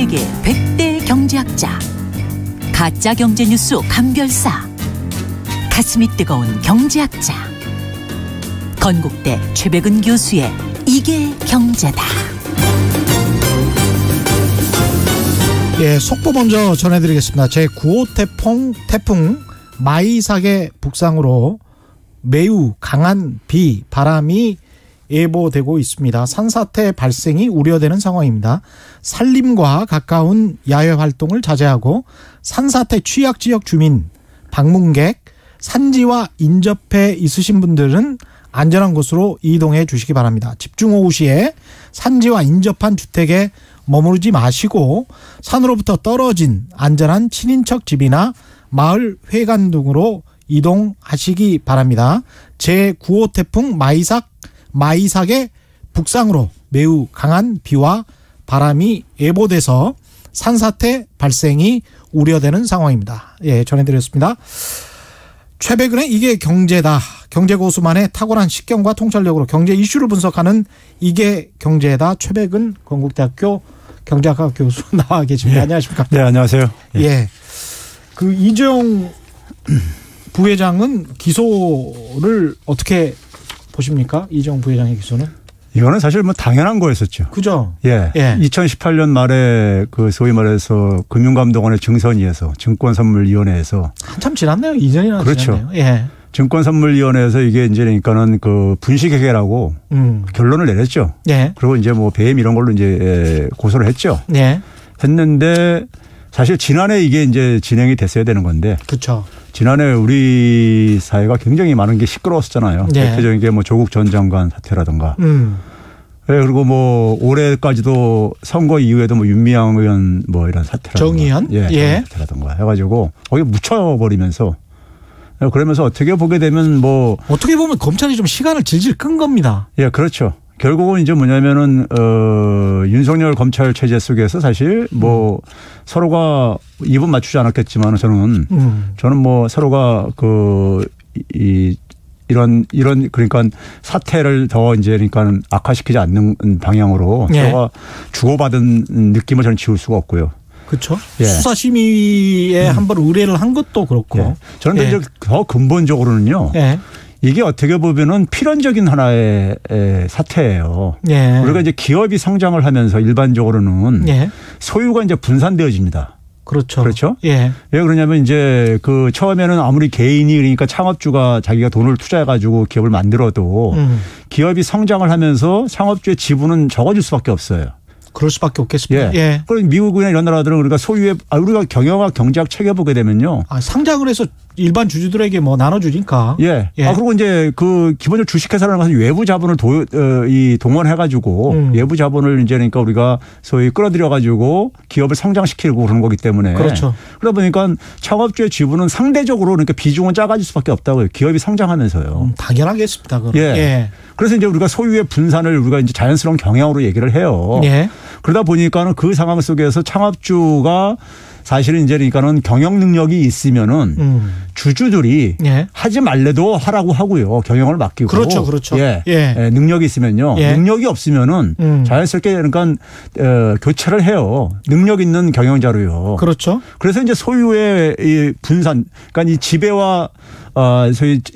세계 100대 경제학자, 가짜 경제뉴스 감별사, 가슴이 뜨거운 경제학자, 건국대 최백은 교수의 이게 경제다. 예, 속보 먼저 전해드리겠습니다. 제9호 태풍 마이삭의 북상으로 매우 강한 비, 바람이 예보되고 있습니다. 산사태 발생이 우려되는 상황입니다. 산림과 가까운 야외 활동을 자제하고 산사태 취약지역 주민, 방문객, 산지와 인접해 있으신 분들은 안전한 곳으로 이동해 주시기 바랍니다. 집중호우 시에 산지와 인접한 주택에 머무르지 마시고 산으로부터 떨어진 안전한 친인척 집이나 마을 회관 등으로 이동하시기 바랍니다. 제9호 태풍 마이삭의 북상으로 매우 강한 비와 바람이 예보돼서 산사태 발생이 우려되는 상황입니다. 예, 전해드렸습니다. 최백은의 이게 경제다. 경제고수만의 탁월한 식견과 통찰력으로 경제 이슈를 분석하는 이게 경제다. 최백은 건국대학교 경제학과 교수 나와 계십니다. 예. 안녕하십니까? 네, 안녕하세요. 예. 예. 그 이재용 부회장은 기소를 어떻게 보십니까? 이재용 부회장의 기소는? 이거는 사실 뭐 당연한 거였었죠. 그죠? 예. 예. 2018년 말에 그 소위 말해서 금융감독원의 증선위에서 증권선물위원회에서 한참 지났네요. 2년이나 그렇죠. 지났네요. 예. 증권선물위원회에서 이게 이제 그러니까는 그 분식회계라고 결론을 내렸죠. 예. 그리고 이제 뭐 배임 이런 걸로 이제 고소를 했죠. 예. 했는데 사실 지난해 이게 이제 진행이 됐어야 되는 건데. 그렇죠. 지난해 우리 사회가 굉장히 많은 게 시끄러웠잖아요. 예. 대표적인 게 뭐 조국 전 장관 사태라든가. 네, 그리고 뭐 올해까지도 선거 이후에도 뭐 윤미향 의원 뭐 이런 사태라든가. 정의연? 예. 예. 사태라든가 해가지고 거기 묻혀버리면서 그러면서 어떻게 보게 되면 뭐. 어떻게 보면 검찰이 좀 시간을 질질 끈 겁니다. 예, 그렇죠. 결국은 이제 뭐냐면은 윤석열 검찰 체제 속에서 사실 뭐 서로가 입은 맞추지 않았겠지만 저는 뭐 서로가 이런 그러니까 사태를 더 이제 그러니까 악화시키지 않는 방향으로 예. 서로가 주고받은 느낌을 저는 지울 수가 없고요. 그렇죠. 예. 수사심의에 한번 의뢰를 한 것도 그렇고. 예. 저는 예. 이제 더 근본적으로는요. 예. 이게 어떻게 보면은 필연적인 하나의 사태예요. 예. 우리가 이제 기업이 성장을 하면서 일반적으로는 예. 소유가 이제 분산되어집니다. 그렇죠. 그렇죠. 예. 왜 그러냐면 이제 그 처음에는 아무리 개인이 그러니까 창업주가 자기가 돈을 투자해가지고 기업을 만들어도 기업이 성장을 하면서 창업주의 지분은 적어질 수밖에 없어요. 그럴 수밖에 없겠습니다. 예. 예. 그럼 미국이나 이런 나라들은 우리가 소유의 우리가 경영학 경제학 책에 보게 되면요. 상장을 해서 일반 주주들에게 뭐 나눠주니까. 예. 예. 그리고 이제 그 기본적으로 주식회사라는 것은 외부 자본을 동원해가지고 외부 자본을 이제 그러니까 우리가 소위 끌어들여가지고 기업을 성장시키고 그러는 거기 때문에. 그렇죠. 그러다 보니까 창업주의 지분은 상대적으로 그러니까 비중은 작아질 수밖에 없다고요. 기업이 성장하면서요. 당연하겠습니다. 그럼. 예. 예. 그래서 이제 우리가 소유의 분산을 우리가 이제 자연스러운 경향으로 얘기를 해요. 예. 그러다 보니까는 그 상황 속에서 창업주가 사실은 이제 그러니까는 경영 능력이 있으면은 주주들이 예. 하지 말래도 하라고 하고요. 경영을 맡기고. 그렇죠. 그렇죠. 예. 예. 능력이 있으면요. 예. 능력이 없으면은 자연스럽게 그러니까 교체를 해요. 능력 있는 경영자로요. 그렇죠. 그래서 이제 소유의 이 분산, 그러니까 이 지배와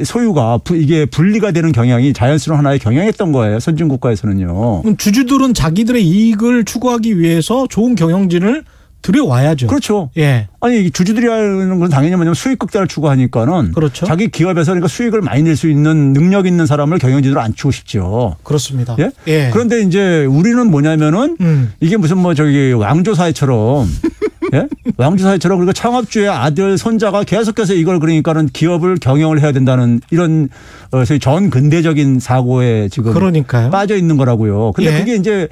소유가 이게 분리가 되는 경향이 자연스러운 하나의 경향이었던 거예요. 선진국가에서는요. 주주들은 자기들의 이익을 추구하기 위해서 좋은 경영진을 들여와야죠. 그렇죠. 예. 아니 주주들이 하는 건 당연히 뭐냐면 수익 극대화를 추구하니까는 그렇죠. 자기 기업에서 그러니까 수익을 많이 낼 수 있는 능력 있는 사람을 경영진으로 앉히고 싶죠. 그렇습니다. 예? 예. 그런데 이제 우리는 뭐냐면은 이게 무슨 뭐 저기 왕조사회처럼 예? 왕조사회처럼 그리고 창업주의 아들 손자가 계속해서 이걸 그러니까는 기업을 경영을 해야 된다는 이런 소위 전 근대적인 사고에 지금 그러니까요. 빠져 있는 거라고요. 근데 예. 그게 이제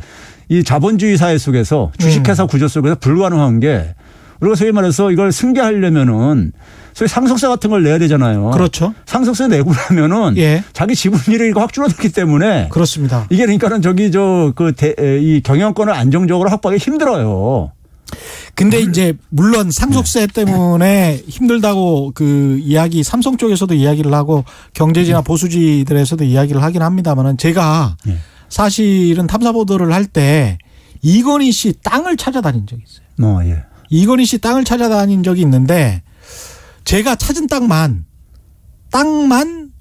이 자본주의 사회 속에서 주식회사 구조 속에서 불가능한 게 우리가 소위 말해서 이걸 승계하려면은 소위 상속세 같은 걸 내야 되잖아요. 그렇죠. 상속세 내고 나면은 예. 자기 지분율이 확 줄어들기 때문에 그렇습니다. 이게 그러니까는 저기 이 경영권을 안정적으로 확보하기 힘들어요. 근데 이제 물론 상속세 때문에 힘들다고 그 이야기 삼성 쪽에서도 이야기를 하고 경제지나 보수지들에서도 이야기를 하긴 합니다만은 제가 사실은 탐사 보도를 할 때 이건희 씨 땅을 찾아다닌 적이 있어요. 예. 이건희 씨 땅을 찾아다닌 적이 있는데 제가 찾은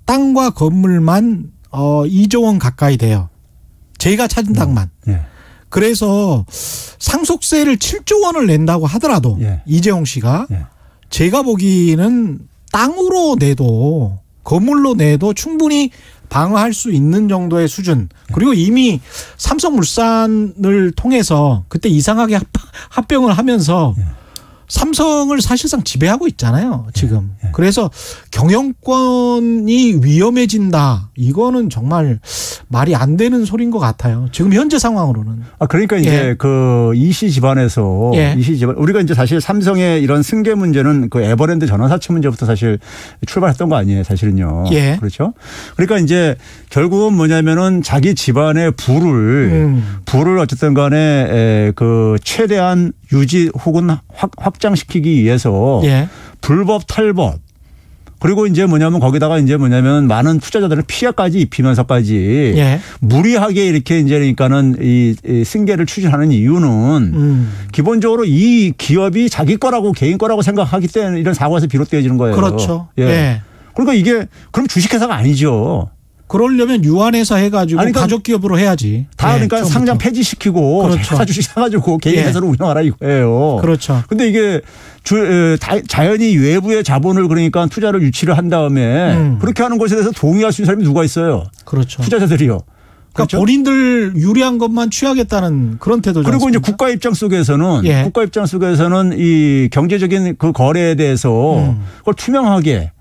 땅과 건물만 2조 원 가까이 돼요. 제가 찾은 땅만. 예. 그래서 상속세를 7조 원을 낸다고 하더라도 예. 이재용 씨가 예. 제가 보기에는 땅으로 내도 건물로 내도 충분히 방어할 수 있는 정도의 수준. 그리고 이미 삼성물산을 통해서 그때 이상하게 합병을 하면서 삼성을 사실상 지배하고 있잖아요, 지금. 그래서 경영권이 위험해진다. 이거는 정말 말이 안 되는 소리인 것 같아요. 지금 현재 상황으로는. 그러니까 이제 그 이씨 집안에서 이씨 집안 우리가 이제 사실 삼성의 이런 승계 문제는 그 에버랜드 전환사채 문제부터 사실 출발했던 거 아니에요, 사실은요. 그렇죠. 그러니까 이제 결국은 뭐냐면은 자기 집안의 부를 어쨌든 간에 그 최대한 유지 혹은 확장시키기 위해서 불법 탈법 그리고 이제 뭐냐면 거기다가 이제 뭐냐면 많은 투자자들을 피해까지 입히면서까지 무리하게 이렇게 이제 그러니까는 이 승계를 추진하는 이유는 기본적으로 이 기업이 자기 거라고 개인 거라고 생각하기 때문에 이런 사고에서 비롯되어지는 거예요. 그렇죠. 그러니까 이게 그럼 주식회사가 아니죠. 그러려면 유한회사 해가지고 그러니까 가족 기업으로 해야지. 다 그러니까 상장 폐지시키고 회사 주식 사가지고 개인 회사로 운영하라 이거예요. 그렇죠. 근데 이게 자연히 외부의 자본을 그러니까 투자를 유치를 한 다음에 그렇게 하는 것에 대해서 동의할 수 있는 사람이 누가 있어요? 그렇죠. 투자자들이요. 그러니까 그렇죠? 본인들 유리한 것만 취하겠다는 그런 태도죠. 그리고 이제 국가 입장 속에서는 이 경제적인 그 거래에 대해서 그걸 투명하게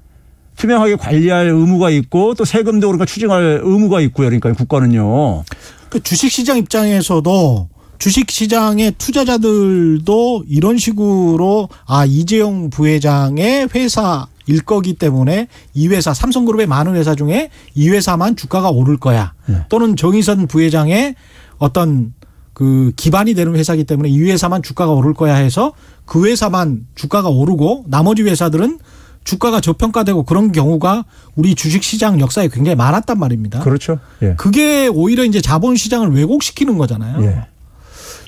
관리할 의무가 있고 또 세금도 그러니까 추징할 의무가 있고요. 그러니까 국가는요. 그 주식시장 입장에서도 주식시장의 투자자들도 이런 식으로 이재용 부회장의 회사일 거기 때문에 이 회사 삼성그룹의 많은 회사 중에 이 회사만 주가가 오를 거야. 또는 정의선 부회장의 어떤 그 기반이 되는 회사이기 때문에 이 회사만 주가가 오를 거야 해서 그 회사만 주가가 오르고 나머지 회사들은 주가가 저평가되고 그런 경우가 우리 주식시장 역사에 굉장히 많았단 말입니다. 그렇죠. 그게 오히려 이제 자본시장을 왜곡시키는 거잖아요.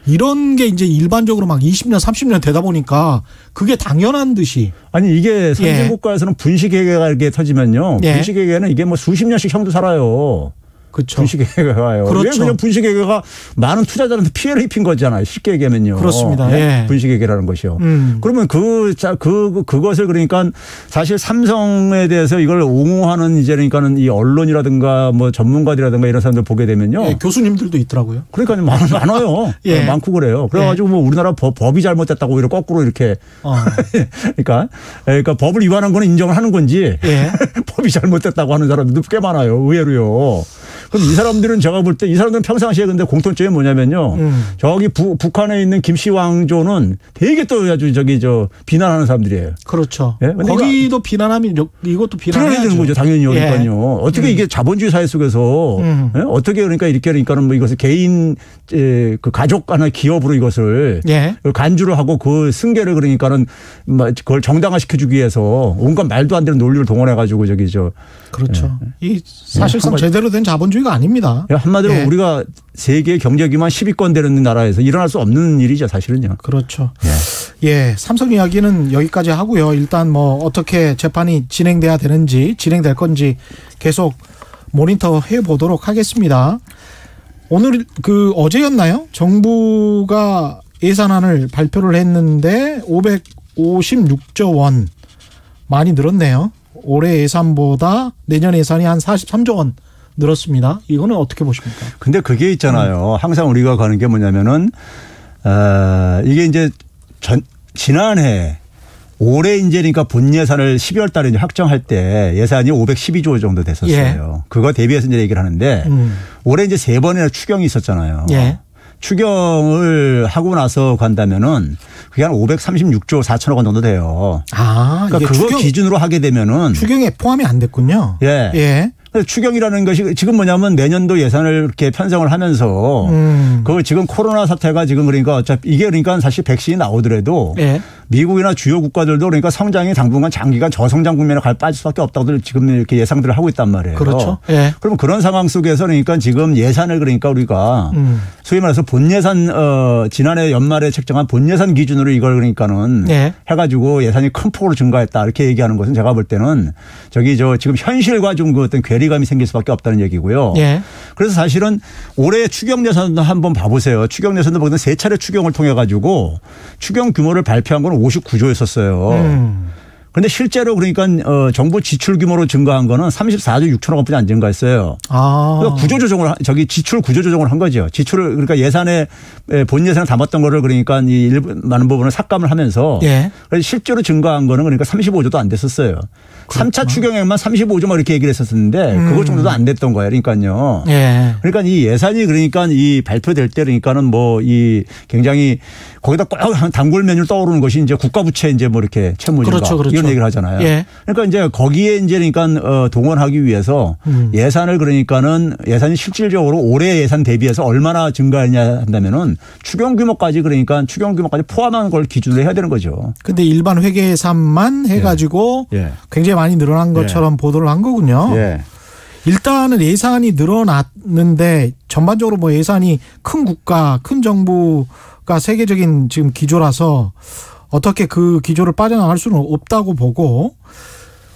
이런 게 이제 일반적으로 막 20년, 30년 되다 보니까 그게 당연한 듯이. 아니 이게 선진국가에서는 분식회계가 이렇게 터지면요. 분식회계는 이게 뭐 수십 년씩 형도 살아요. 그렇죠. 분식회계가 와요. 그렇죠. 왜 그냥 분식회계가 많은 투자자들한테 피해를 입힌 거잖아요. 쉽게 얘기하면요. 그렇습니다. 분식회계라는 것이요. 그러면 그것을 그러니까 사실 삼성에 대해서 이걸 옹호하는 이제 그러니까는 이 언론이라든가 뭐 전문가들이라든가 이런 사람들 보게 되면요. 교수님들도 있더라고요. 그러니까 많아요. 많고 그래요. 그래가지고 뭐 우리나라 법이 잘못됐다고 오히려 거꾸로 이렇게. 그러니까 법을 위반한 거는 인정을 하는 건지 법이 잘못됐다고 하는 사람들도 꽤 많아요. 의외로요. 그럼 이 사람들은 제가 볼 때 이 사람들은 평상시에 근데 공통점이 뭐냐면요. 저기 북한에 있는 김씨 왕조는 되게 또 아주 비난하는 사람들이에요. 그렇죠. 거기도 비난하면 이것도 비난해야 되는 거죠. 당연히 그러니까요. 어떻게 이게 자본주의 사회 속에서 어떻게 그러니까 이렇게 그러니까는 뭐 이것을 개인 그 가족 하나 기업으로 이것을 간주를 하고 그 승계를 그러니까는 그걸 정당화시켜주기 위해서 온갖 말도 안 되는 논리를 동원해 가지고 그렇죠. 이 사실상 제대로 된 자본주의가 아닙니다. 한마디로 우리가 세계 경제 기반 10위권 되는 나라에서 일어날 수 없는 일이죠, 사실은요. 그렇죠. 삼성 이야기는 여기까지 하고요. 일단 뭐 어떻게 재판이 진행돼야 되는지 진행될 건지 계속 모니터 해 보도록 하겠습니다. 오늘 어제였나요? 정부가 예산안을 발표를 했는데 556조 원 많이 늘었네요. 올해 예산보다 내년 예산이 한 43조 원 늘었습니다. 이거는 어떻게 보십니까? 근데 그게 있잖아요. 항상 우리가 가는 게 뭐냐면은 이게 이제 지난해 올해 이제 그러니까 본 예산을 12월 달에 이제 확정할 때 예산이 512조 정도 됐었어요. 그거 대비해서 이제 얘기를 하는데 올해 이제 3번이나 추경이 있었잖아요. 추경을 하고 나서 간다면은 그게 한 536조 4천억 원 정도 돼요. 그러니까 그거 기준으로 하게 되면은 추경에 포함이 안 됐군요. 추경이라는 것이 지금 뭐냐면 내년도 예산을 이렇게 편성을 하면서 그 지금 코로나 사태가 지금 그러니까 어차피 이게 그러니까 사실 백신이 나오더라도 미국이나 주요 국가들도 그러니까 성장이 당분간 장기간 저성장 국면에 빠질 수밖에 없다고 지금 이렇게 예상들을 하고 있단 말이에요. 그렇죠. 예. 그러면 그런 상황 속에서 그러니까 지금 예산을 그러니까 우리가 소위 말해서 본예산 지난해 연말에 책정한 본예산 기준으로 이걸 그러니까는 예. 해가지고 예산이 큰 폭으로 증가했다 이렇게 얘기하는 것은 제가 볼 때는 지금 현실과 좀 그 어떤 괴리감이 생길 수밖에 없다는 얘기고요. 예. 그래서 사실은 올해 추경 예산도 한번 봐보세요. 추경 예산도 보면 세 차례 추경을 통해 가지고 추경 규모를 발표한 건 59조였었어요. 그런데 실제로 그러니까 정부 지출 규모로 증가한 거는 34조 6천억 원뿐이 안 증가했어요. 그러니까 구조조정을 지출 구조조정을 한 거죠. 지출을 그러니까 예산에 본 예산에 담았던 거를 그러니까 이 많은 부분을 삭감을 하면서 예. 그래서 실제로 증가한 거는 그러니까 35조도 안 됐었어요. 그렇구나. 3차 추경액만 35조만 이렇게 얘기를 했었는데 그것 정도도 안 됐던 거예요. 그러니까요. 예. 그러니까 이 예산이 그러니까 이 발표될 때 그러니까는 뭐 이 굉장히 거기다 꼭 단골 메뉴 떠오르는 것이 이제 국가부채 이제 뭐 이렇게 채무진가 그렇죠, 그렇죠. 이런 얘기를 하잖아요. 예. 그러니까 이제 거기에 이제 그러니까 동원하기 위해서 예산을 그러니까는 예산이 실질적으로 올해 예산 대비해서 얼마나 증가했냐 한다면은 추경 규모까지 그러니까 추경 규모까지 포함한 걸 기준으로 해야 되는 거죠. 근데 일반 회계 예산만 해가지고 예. 굉장히 많이 늘어난 것처럼 보도를 한 거군요. 예. 일단은 예산이 늘어났는데 전반적으로 뭐 예산이 큰 국가, 큰 정부가 세계적인 지금 기조라서 어떻게 그 기조를 빠져나갈 수는 없다고 보고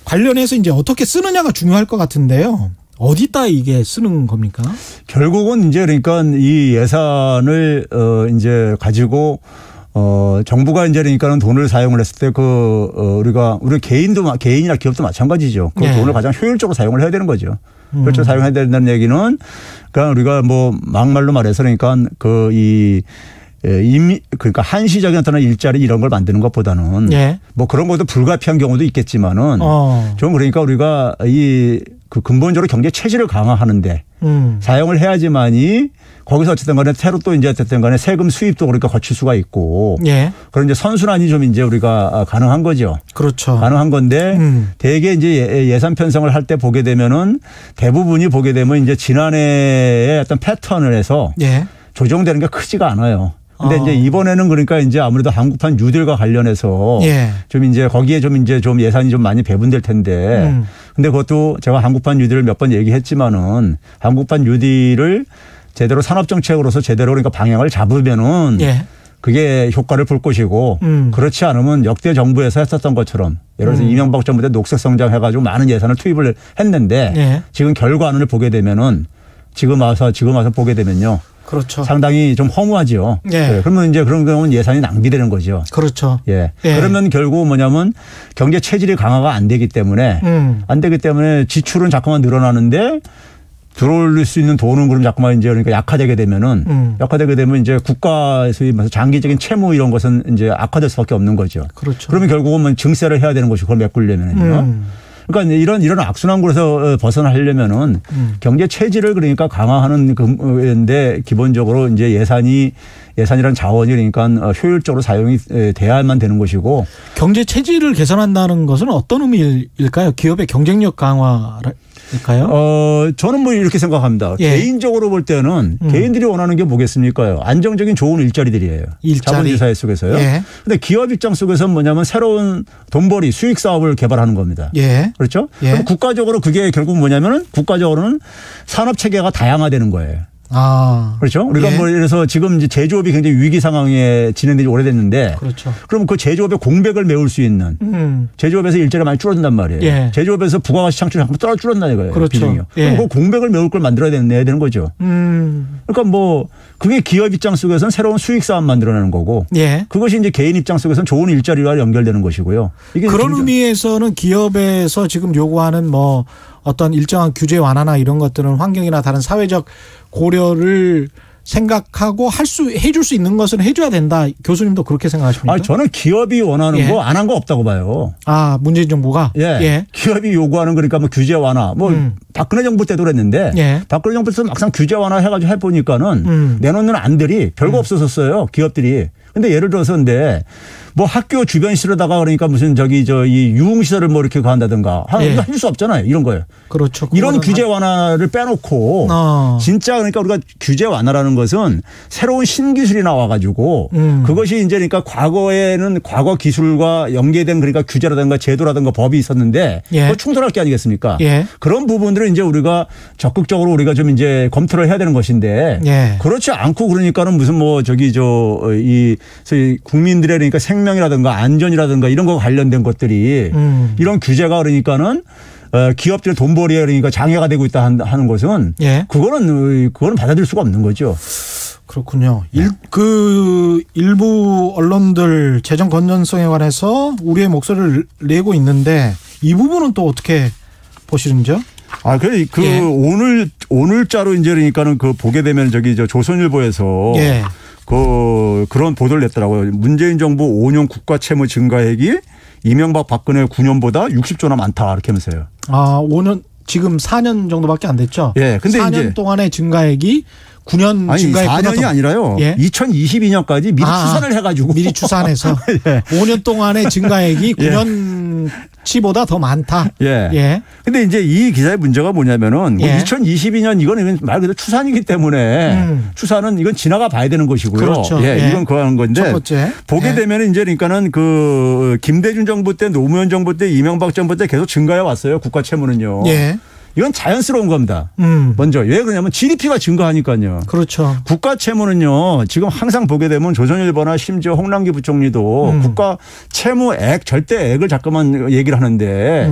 관련해서 이제 어떻게 쓰느냐가 중요할 것 같은데요. 어디다 이게 쓰는 겁니까? 결국은 이제 그러니까 이 예산을 이제 가지고 정부가 이제 그러니까는 돈을 사용을 했을 때 우리 개인이나 기업도 마찬가지죠. 그 네. 돈을 가장 효율적으로 사용을 해야 되는 거죠. 효율적으로 사용해야 된다는 얘기는 그러니까 우리가 뭐 막말로 말해서 그러니까 그러니까 한시적인 어떤 일자리 이런 걸 만드는 것보다는 예. 뭐 그런 것도 불가피한 경우도 있겠지만은 좀 그러니까 우리가 그 근본적으로 경제 체질을 강화하는데 사용을 해야지만이 거기서 어쨌든 간에 새로 또 이제 어쨌든 간에 세금 수입도 그러니까 거칠 수가 있고. 예. 그런 이제 선순환이 좀 이제 우리가 가능한 거죠. 그렇죠. 가능한 건데 대개 이제 예산 편성을 할 때 보게 되면은 대부분이 보게 되면 이제 지난해의 어떤 패턴을 해서 예. 조정되는 게 크지가 않아요. 근데 이제 이번에는 그러니까 이제 아무래도 한국판 뉴딜과 관련해서 예. 좀 이제 거기에 좀 예산이 좀 많이 배분될 텐데 근데 그것도 제가 한국판 뉴딜을 몇 번 얘기했지만은 한국판 뉴딜을 제대로 산업정책으로서 제대로 그러니까 방향을 잡으면은 예. 그게 효과를 볼 것이고 그렇지 않으면 역대 정부에서 했었던 것처럼 예를 들어서 이명박 정부 때 녹색 성장 해가지고 많은 예산을 투입을 했는데 예. 지금 결과안을 보게 되면은 지금 와서 보게 되면요. 그렇죠. 상당히 좀 허무하죠. 예. 네. 그러면 이제 그런 경우는 예산이 낭비되는 거죠. 그렇죠. 예. 예. 그러면 결국 뭐냐면 경제 체질이 강화가 안 되기 때문에 지출은 자꾸만 늘어나는데 들어올 수 있는 돈은 그럼 자꾸만 이제 그러니까 약화되게 되면 이제 국가에서 장기적인 채무 이런 것은 이제 악화될 수밖에 없는 거죠. 그렇죠. 그러면 결국은 증세를 해야 되는 것이고 그걸 메꾸려면요. 그러니까 이런 악순환구에서 벗어나려면은 경제 체질을 그러니까 강화하는 건데 기본적으로 이제 예산이란 자원이 그러니까 효율적으로 사용이 돼야만 되는 것이고. 경제 체질을 개선한다는 것은 어떤 의미일까요? 기업의 경쟁력 강화일까요? 저는 뭐 이렇게 생각합니다. 예. 개인적으로 볼 때는 개인들이 원하는 게 뭐겠습니까요? 안정적인 좋은 일자리들이에요. 자본주의 사회 속에서요. 그런데 예. 기업 입장 속에서는 뭐냐면 새로운 돈벌이 수익 사업을 개발하는 겁니다. 예. 그렇죠? 예. 그럼 국가적으로 그게 결국 뭐냐면은 국가적으로는 산업 체계가 다양화되는 거예요. 그렇죠. 우리가 예. 뭐 그래서 지금 이제 제조업이 굉장히 위기 상황에 진행되지 오래됐는데. 그렇죠. 그럼 그 제조업의 공백을 메울 수 있는 제조업에서 일자리가 많이 줄어든단 말이에요. 예. 제조업에서 부가가치 창출이 잠깐 줄어든다는 거예요. 그렇죠. 비중이요. 예. 그럼 그 공백을 메울 걸 만들어야 되는 거죠. 그러니까 뭐 그게 기업 입장 속에서는 새로운 수익 사업 만들어내는 거고. 예. 그것이 이제 개인 입장 속에서는 좋은 일자리와 연결되는 것이고요. 이게 그런 의미에서는 기업에서 지금 요구하는 뭐 어떤 일정한 규제 완화나 이런 것들은 환경이나 다른 사회적 고려를 생각하고 해줄 수 있는 것은 해줘야 된다. 교수님도 그렇게 생각하십니까? 저는 기업이 원하는 예. 거 안 한 거 없다고 봐요. 문재인 정부가? 예. 예. 기업이 요구하는 그러니까 뭐 규제 완화. 박근혜 정부 때도 그랬는데 예. 박근혜 정부 때도 막상 규제 완화 해가지고 해보니까는 내놓는 안들이 별거 없었어요. 기업들이. 근데 예를 들어서 근데 뭐 학교 주변 시설에다가 그러니까 무슨 이 유흥시설을 뭐 이렇게 한다든가 할 수 없잖아요. 이런 거예요. 그렇죠. 이런 규제 완화를 빼놓고 진짜 그러니까 우리가 규제 완화라는 것은 새로운 신기술이 나와가지고 그것이 이제 그러니까 과거에는 과거 기술과 연계된 그러니까 규제라든가 제도라든가 법이 있었는데 뭐 충돌할 게 아니겠습니까? 그런 부분들은 이제 우리가 적극적으로 우리가 좀 이제 검토를 해야 되는 것인데 그렇지 않고 그러니까는 무슨 뭐 이 국민들의 그러니까 생명이라든가 안전이라든가 이런 거 관련된 것들이 이런 규제가 그러니까는 기업들의 돈벌이에 그러니까 장애가 되고 있다 하는 것은 그거는 받아들일 수가 없는 거죠. 그렇군요. 일부 언론들 재정 건전성에 관해서 우리의 목소리를 내고 있는데 이 부분은 또 어떻게 보시는지요? 오늘자로 이제 그러니까는 보게 되면 조선일보에서 그런 보도를 냈더라고요. 문재인 정부 5년 국가 채무 증가액이 이명박 박근혜 9년보다 60조나 많다 이렇게 하면서요. 5년 지금 4년 정도밖에 안 됐죠. 근데 4년 동안의 증가액이 9년 증가액 4년이 아니라요. 2022년까지 미리 추산을 해가지고 미리 추산해서 5년 동안의 증가액이 9년치보다 더 많다. 근데 이제 이 기사의 문제가 뭐냐면은 2022년 이거는 말 그대로 추산이기 때문에 추산은 이건 지나가 봐야 되는 것이고요. 그렇죠. 이건 그거 하는 건데 첫 번째. 보게 되면 이제 그러니까는 김대중 정부 때 노무현 정부 때 이명박 정부 때 계속 증가해 왔어요. 국가 채무는요. 이건 자연스러운 겁니다. 먼저 왜 그러냐면 GDP가 증가하니까요. 그렇죠. 국가 채무는요. 지금 항상 보게 되면 조선일보나 심지어 홍남기 부총리도 국가 채무액 절대액을 자꾸만 얘기를 하는데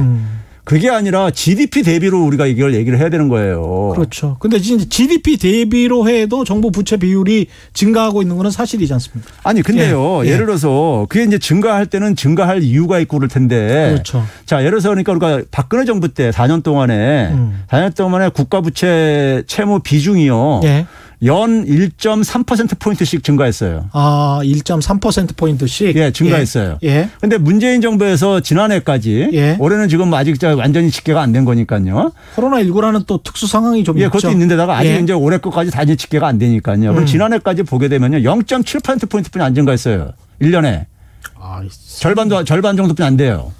그게 아니라 GDP 대비로 우리가 이걸 얘기를 해야 되는 거예요. 그렇죠. 근데 진짜 GDP 대비로 해도 정부 부채 비율이 증가하고 있는 건 사실이지 않습니까? 아니 근데요. 예를 들어서 그게 이제 증가할 때는 증가할 이유가 있고 그럴 텐데. 그렇죠. 자, 예를 들어서 그러니까 우리가 박근혜 정부 때 4년 동안에 국가 부채 채무 비중이요. 연 1.3%포인트씩 증가했어요. 1.3%포인트씩? 증가했어요. 그런데 문재인 정부에서 지난해까지 올해는 지금 아직 완전히 집계가 안 된 거니까요. 코로나19라는 또 특수 상황이 좀 있죠. 그것도 있는데다가 아직 이제 올해 것까지 다 집계가 안 되니까요. 그럼 지난해까지 보게 되면요. 0.7%포인트뿐이 안 증가했어요. 1년에. 절반 정도뿐이 안 돼요.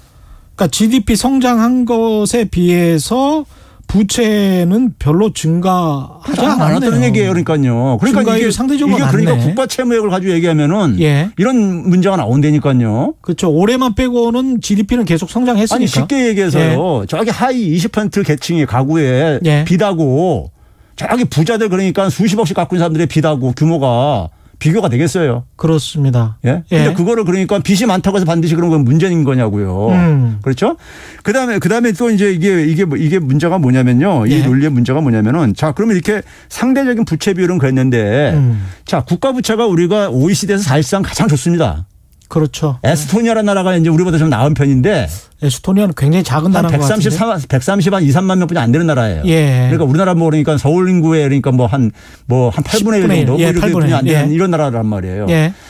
그러니까 GDP 성장한 것에 비해서 부채는 별로 증가하지 않았다는 얘기예요. 그러니까요. 그러니까 이게 상대적으로 그러니까 국가 채무액을 가지고 얘기하면은 이런 문제가 나온다니까요. 그렇죠. 올해만 빼고는 GDP는 계속 성장했으니까. 아니 쉽게 얘기해서요. 저기 하위 20% 계층의 가구에 빚하고 저기 부자들 그러니까 수십억씩 갖고 있는 사람들의 빚하고 규모가 비교가 되겠어요. 그렇습니다. 근데 그거를 그러니까 빚이 많다고 해서 반드시 그런 건 문제인 거냐고요. 그렇죠? 그다음에 또 이제 이게 문제가 뭐냐면요. 이 논리의 문제가 뭐냐면은 자, 그러면 이렇게 상대적인 부채 비율은 그랬는데 자, 국가 부채가 우리가 OECD에서 사실상 가장 좋습니다. 그렇죠. 에스토니아라는 나라가 이제 우리보다 좀 나은 편인데 에스토니아는 굉장히 작은 나라인 것 같은데. 130한 2, 3만 명뿐이 안 되는 나라예요. 그러니까 우리나라 뭐 그러니까 서울 인구의 그러니까 한 8분의 1 정도 이렇게 안 되는 이런 나라란 말이에요.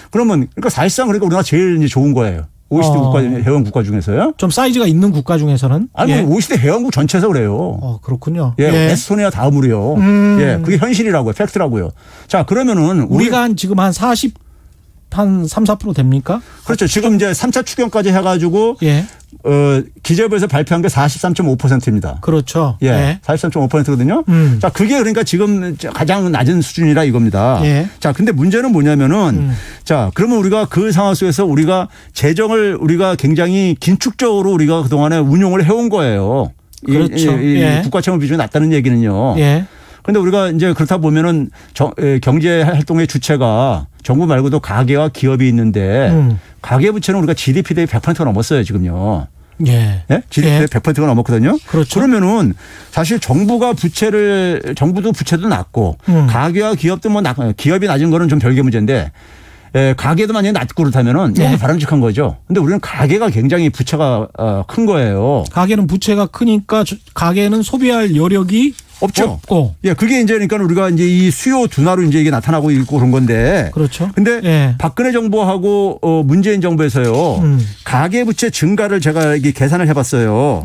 그러면 그러니까 사실상 그러니까 우리나라 제일 이제 좋은 거예요. OECD 회원 국가 중에서요. 좀 사이즈가 있는 국가 중에서는. 아니 OECD 회원국 전체에서 그래요. 그렇군요. 에스토니아 다음으로요. 그게 현실이라고요. 팩트라고요. 자, 그러면은 우리가 지금 한 3, 4% 됩니까? 그렇죠. 지금 이제 3차 추경까지 해가지고 기재부에서 발표한 게 43.5%입니다. 그렇죠. 43.5%거든요. 자, 그게 그러니까 지금 가장 낮은 수준이라 이겁니다. 자, 근데 문제는 뭐냐면은 자, 그러면 우리가 그 상황 속에서 우리가 재정을 우리가 굉장히 긴축적으로 우리가 그동안에 운용을 해온 거예요. 그렇죠. 국가 채무 비중이 낮다는 얘기는요. 그런데 우리가 이제 그렇다 보면은 경제 활동의 주체가 정부 말고도 가계와 기업이 있는데 가계 부채는 우리가 GDP 대비 100%가 넘었어요, 지금요. GDP 대비 100%가 넘었거든요. 그렇죠. 그러면은 사실 정부도 부채도 낮고 가계와 기업도 기업이 낮은 거는 좀 별개 문제인데 가계도 만약에 낮고 그렇다면은 이건 바람직한 거죠. 근데 우리는 가계가 굉장히 부채가 큰 거예요. 가계는 부채가 크니까 가계는 소비할 여력이 없죠. 그게 이제 그러니까 우리가 이제 이 수요 둔화로 이제 이게 나타나고 있고 그런 건데. 그렇죠. 근데 박근혜 정부하고 문재인 정부에서요. 가계 부채 증가를 제가 이게 계산을 해봤어요.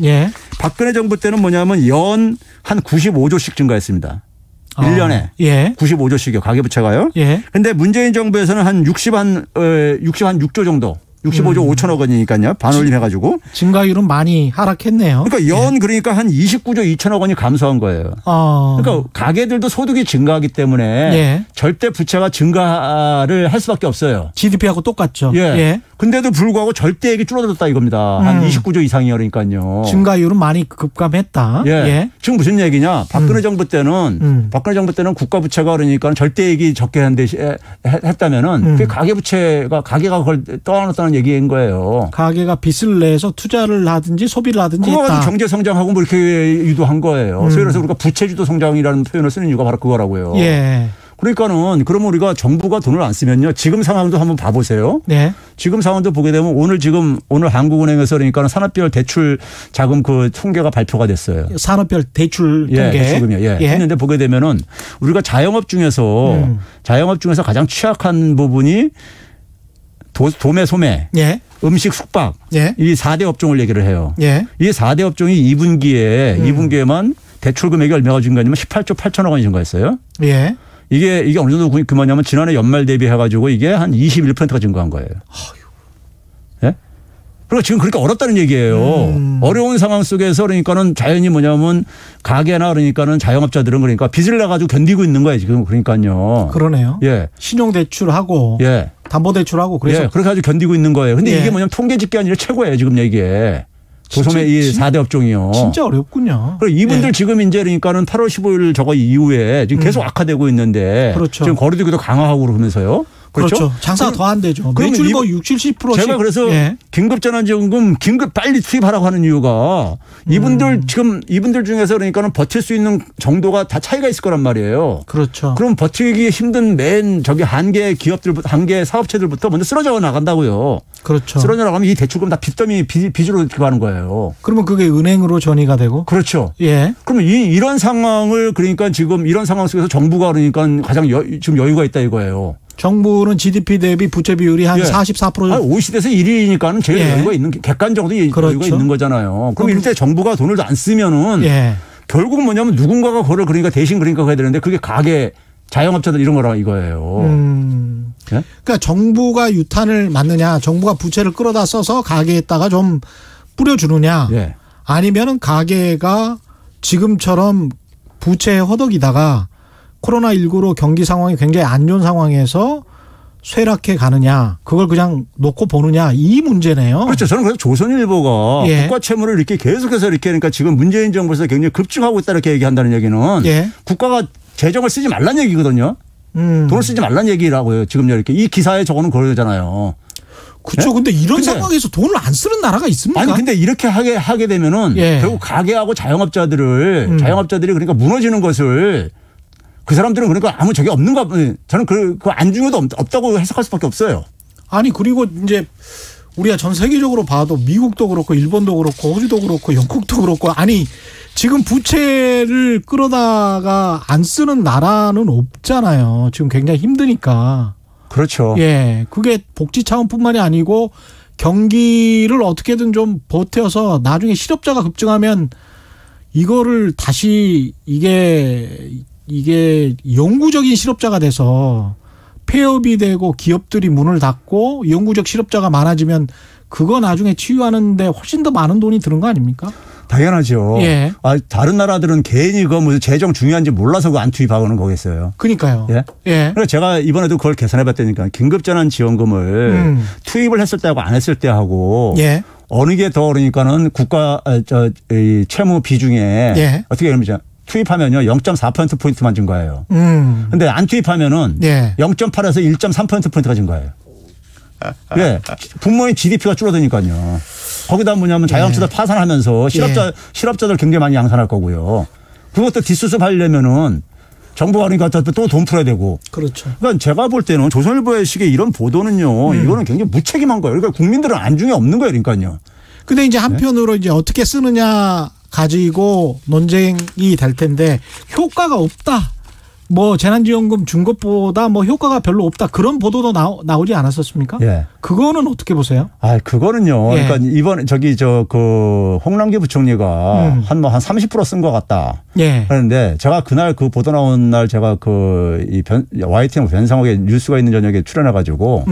박근혜 정부 때는 뭐냐면 연 한 95조씩 증가했습니다. 1년에 95조씩이요. 가계 부채가요. 근데 문재인 정부에서는 한 6조 정도. 65조 5천억 원이니까요. 반올림해가지고. 증가율은 많이 하락했네요. 그러니까 그러니까 한 29조 2천억 원이 감소한 거예요. 그러니까 가계들도 소득이 증가하기 때문에 절대 부채가 증가를 할 수밖에 없어요. GDP하고 똑같죠. 근데도 불구하고 절대액이 줄어들었다 이겁니다. 한 29조 이상이니까요. 증가율은 많이 급감했다. 지금 무슨 얘기냐? 박근혜 정부 때는 국가 부채가 그러니까 절대액이 적게 했다면은 그 가계 부채가 가계가 그걸 떠안았다는 얘기인 거예요. 가계가 빚을 내서 투자를 하든지 소비를 하든지 그거 했다. 경제 성장하고 뭐 이렇게 유도한 거예요. 소위 말해서 우리가 부채주도 성장이라는 표현을 쓰는 이유가 바로 그거라고요. 그러니까는 그러면 우리가 정부가 돈을 안 쓰면요. 지금 상황도 한번 봐보세요. 지금 상황도 보게 되면 오늘 한국은행에서 그러니까 산업별 대출 자금 그 통계가 발표가 됐어요. 산업별 대출 통계. 대출금이요. 했는데 보게 되면은 우리가 자영업 중에서 가장 취약한 부분이 도매 소매. 음식 숙박. 이 4대 업종을 얘기를 해요. 이 4대 업종이 2분기에만 대출 금액이 얼마가 증가했냐면 18조 8천억 원이 증가했어요. 이게 어느 정도 규모냐면 지난해 연말 대비해가지고 이게 한 21%가 증가한 거예요. 그러니까 지금 그렇게 어렵다는 얘기예요. 어려운 상황 속에서 그러니까는 자연히 뭐냐면 가게나 그러니까는 자영업자들은 그러니까 빚을 내가지고 견디고 있는 거예요 지금 그러니까요. 그러네요. 신용대출하고 담보대출하고 그래서 그렇게 아주 견디고 있는 거예요. 근데 이게 뭐냐면 통계 집계 아니라 최고예요 지금 이게. 도소매 이 4대 업종이요. 진짜 어렵군요. 그리고 이분들 지금 이제 그러니까는 8월 15일 저거 이후에 지금 계속 악화되고 있는데 지금 거리두기도 강화하고 그러면서요. 그렇죠. 장사가 더 안 되죠. 매출 뭐 60-70%씩. 제가 그래서 긴급재난지원금 긴급 빨리 투입하라고 하는 이유가 이분들 중에서 그러니까는 버틸 수 있는 정도가 다 차이가 있을 거란 말이에요. 그럼 버티기 힘든 맨 저기 한계 기업들부터 한계 사업체들부터 먼저 쓰러져 나간다고요. 쓰러져 나가면 이 대출금 다 빚으로 가는 거예요. 그러면 그게 은행으로 전이가 되고. 그러면 이런 상황을 그러니까 지금 이런 상황 속에서 정부가 그러니까 가장 지금 여유가 있다 이거예요. 정부는 GDP 대비 부채 비율이 한 44%. OECD에서 1위니까는 제일 여유가 있는 객관적으로 여유가 있는 거잖아요. 그럼 이럴 때 정부가 돈을 안 쓰면은 결국 뭐냐면 누군가가 그걸 그러니까 대신 그러니까 해야 되는데 그게 가게 자영업자들 이런 거라 이거예요. 그러니까 정부가 유탄을 맞느냐, 정부가 부채를 끌어다 써서 가게에다가 좀 뿌려주느냐, 아니면은 가게가 지금처럼 부채에 허덕이다가 코로나19로 경기 상황이 굉장히 안 좋은 상황에서 쇠락해 가느냐, 그걸 그냥 놓고 보느냐, 이 문제네요. 그렇죠. 저는 그래서 조선일보가 국가 채무를 이렇게 계속해서 이렇게 그러니까 지금 문재인 정부에서 굉장히 급증하고 있다 이렇게 얘기한다는 얘기는 국가가 재정을 쓰지 말란 얘기거든요. 돈을 쓰지 말란 얘기라고요. 지금 이렇게 이 기사에 저거는 그러잖아요. 그렇죠. 근데 이런 상황에서 돈을 안 쓰는 나라가 있습니까? 아니 근데 이렇게 하게 되면은 결국 가게하고 자영업자들이 그러니까 무너지는 것을 그 사람들은 그러니까 아무 적이 없는가, 저는 그 안중에도 없다고 해석할 수밖에 없어요. 아니, 그리고 이제 우리가 전 세계적으로 봐도 미국도 그렇고 일본도 그렇고 호주도 그렇고 영국도 그렇고 아니 지금 부채를 끌어다가 안 쓰는 나라는 없잖아요. 지금 굉장히 힘드니까. 그렇죠. 그게 복지 차원뿐만이 아니고 경기를 어떻게든 좀 버텨서 나중에 실업자가 급증하면 이거를 다시 이게 영구적인 실업자가 돼서 폐업이 되고 기업들이 문을 닫고 영구적 실업자가 많아지면 그거 나중에 치유하는데 훨씬 더 많은 돈이 드는 거 아닙니까? 당연하죠. 다른 나라들은 괜히 그거 무슨 재정 중요한지 몰라서 그거 안 투입하고는 거겠어요. 그러니까요. 그래서 제가 이번에도 그걸 계산해 봤다니까 긴급재난지원금을 투입을 했을 때하고 안 했을 때하고 어느 게 더 그러니까는 국가 채무 비중에 어떻게 보면 투입하면요 0.4%포인트만 증가해요. 근데 안 투입하면은 0.8에서 1.3%포인트가 증가해요. 분모의 GDP가 줄어드니까요. 거기다 뭐냐면 자영업자들 파산하면서 실업자들 굉장히 많이 양산할 거고요. 그것도 뒷수습하려면은 정부가 그러니까 또 돈 풀어야 되고. 그러니까 제가 볼 때는 조선일보의 식의 이런 보도는요. 이거는 굉장히 무책임한 거예요. 그러니까 국민들은 안중에 없는 거예요. 그러니까요. 근데 이제 한편으로 이제 어떻게 쓰느냐 가지고 논쟁이 될 텐데 효과가 없다. 뭐 재난지원금 준 것보다 뭐 효과가 별로 없다 그런 보도도 나오지 않았었습니까? 예. 그거는 어떻게 보세요? 아, 그거는요. 예. 그러니까 이번 홍남기 부총리가 한 30% 쓴 것 같다. 예. 그런데 제가 그날 그 보도 나온 날 제가 YTN 변상옥에 뉴스가 있는 저녁에 출연해가지고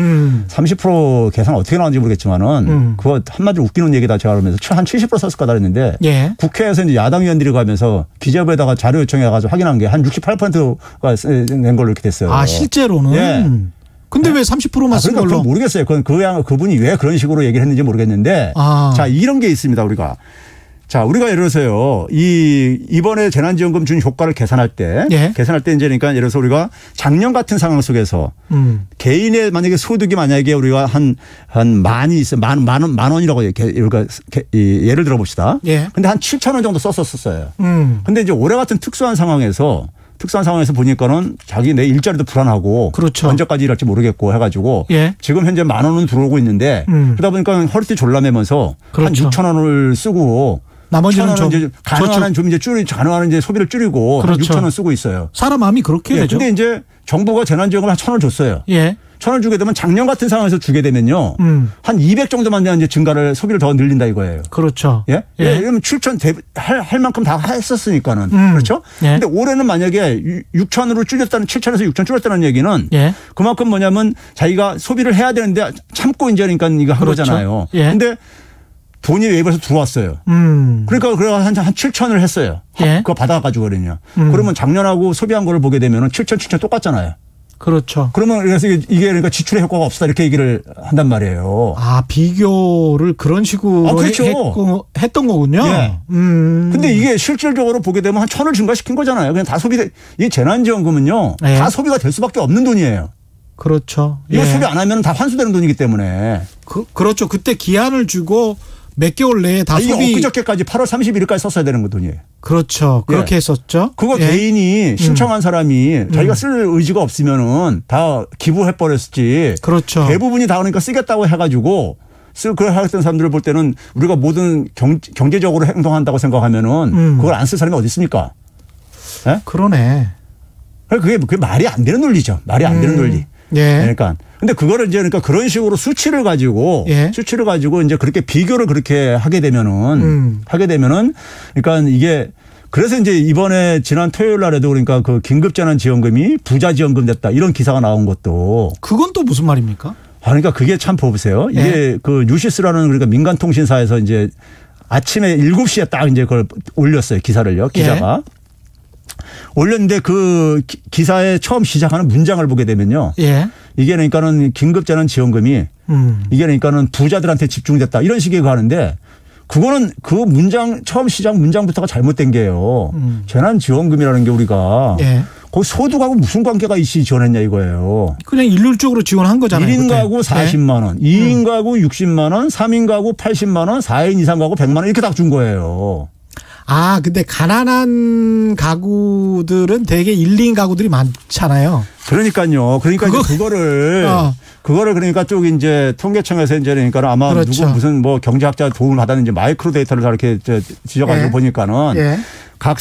30% 계산 어떻게 나왔는지 모르겠지만은 그거 한마디로 웃기는 얘기다 제가 그러면서 한 70% 썼을 거다 그랬는데 예. 국회에서 이제 야당 의원들이 가면서 기재부에다가 자료 요청해가지고 확인한 게 한 68%가 낸 걸로 이렇게 됐어요. 아, 실제로는? 예. 근데 왜 30%만 쓴 걸로? 그건 모르겠어요. 그분이 왜 그런 식으로 얘기를 했는지 모르겠는데. 자, 이런 게 있습니다, 우리가. 자, 우리가 예를 들어서요, 이번에 재난지원금 준 효과를 계산할 때, 예. 이제 그러니까 예를 들어서 우리가 작년 같은 상황 속에서 개인의 만약에 소득이 만약에 우리가 한 만이 있어, 만 원이라고 예를 들어 봅시다. 예. 근데 한 7천 원 정도 썼었어요. 근데 이제 올해 같은 특수한 상황에서 보니까는 자기 내 일자리도 불안하고. 그렇죠. 언제까지 일할지 모르겠고 해가지고. 예. 지금 현재 만 원은 들어오고 있는데. 그러다 보니까 허리띠 졸라매면서. 그렇죠. 한 6천 원을 쓰고. 나머지는 좀 이제 가능한 좀 이제 가능한 이제 소비를 줄이고. 그렇죠. 6천 원 쓰고 있어요. 사람 마음이 그렇게 되죠. 근데 이제 정부가 재난지원금 한 1,000원 줬어요. 예. 1,000원 주게 되면 작년 같은 상황에서 주게 되면요. 한 200 정도만 이제 소비를 더 늘린다 이거예요. 그렇죠. 예? 예. 그러면 7천 할 만큼 다 했었으니까는. 그렇죠? 예. 근데 올해는 만약에 6천으로 줄였다는 7천에서 6천 줄였다는 얘기는 예. 그만큼 뭐냐면 자기가 소비를 해야 되는데 참고 이제 그러니까 이거 한 그렇죠. 거잖아요. 예. 근데 돈이 외부에서 들어왔어요. 그러니까 한 7천을 했어요. 예. 그거 받아가지고 그러냐. 그러면 작년하고 소비한 거를 보게 되면 7천 똑같잖아요. 그렇죠. 그러면 그래서 이게 그러니까 지출의 효과가 없다 이렇게 얘기를 한단 말이에요. 아, 비교를 그런 식으로 그렇죠. 했던 거군요. 예. 근데 이게 실질적으로 보게 되면 한 1,000을 증가시킨 거잖아요. 그냥 다 이 재난지원금은요. 예. 다 소비가 될 수밖에 없는 돈이에요. 그렇죠. 이거 예. 소비 안 하면 다 환수되는 돈이기 때문에. 그렇죠. 그때 기한을 주고 몇 개월 내에 다 소비. 엊그저께까지 8월 31일까지 썼어야 되는 거 돈이에요. 그렇죠. 그렇게 예. 했었죠. 그거 예. 개인이 신청한 사람이 자기가 쓸 의지가 없으면은 다 기부해버렸지. 그렇죠. 대부분이 다 그러니까 쓰겠다고 해가지고 그걸 하였던 사람들을 볼 때는 우리가 모든 경제적으로 행동한다고 생각하면은 그걸 안 쓸 사람이 어디 있습니까? 예? 그러네. 그게 말이 안 되는 논리죠. 말이 안 되는 논리. 예. 그러니까. 근데 그거를 이제 그러니까 그런 식으로 수치를 가지고 이제 그렇게 비교를 그렇게 하게 되면은 그러니까 이게 그래서 이제 이번에 지난 토요일 날에도 그러니까 그 긴급재난지원금이 부자지원금 됐다 이런 기사가 나온 것도 그건 또 무슨 말입니까? 그러니까 그게 참 보세요. 이게 예. 그 뉴시스라는 그러니까 민간통신사에서 이제 아침에 7시에 딱 이제 그걸 올렸어요. 기사를요. 기자가. 예. 올렸는데 그 기사에 처음 시작하는 문장을 보게 되면요. 예. 이게 그러니까는 긴급재난지원금이 이게 그러니까는 부자들한테 집중됐다 이런 식의 가는데 그거는 그 문장 처음 시작 문장부터가 잘못된 게요. 재난지원금이라는 게 우리가 예. 거기 소득하고 무슨 관계가 있이 지원했냐 이거예요. 그냥 일률적으로 지원한 거잖아요. 1인 가구 40만 원, 2인 가구 60만 원, 3인 가구 80만 원, 4인 이상 가구 100만 원 이렇게 딱 준 거예요. 아, 근데 가난한 가구들은 되게 1, 2인 가구들이 많잖아요. 그러니까요. 그러니까 그거를 그러니까 쪽 이제 통계청에서 이제 그러니까 아마 그렇죠. 누구 무슨 뭐 경제학자 도움을 받았는지 마이크로 데이터를 다 이렇게 지져가지고 예. 보니까는 예. 각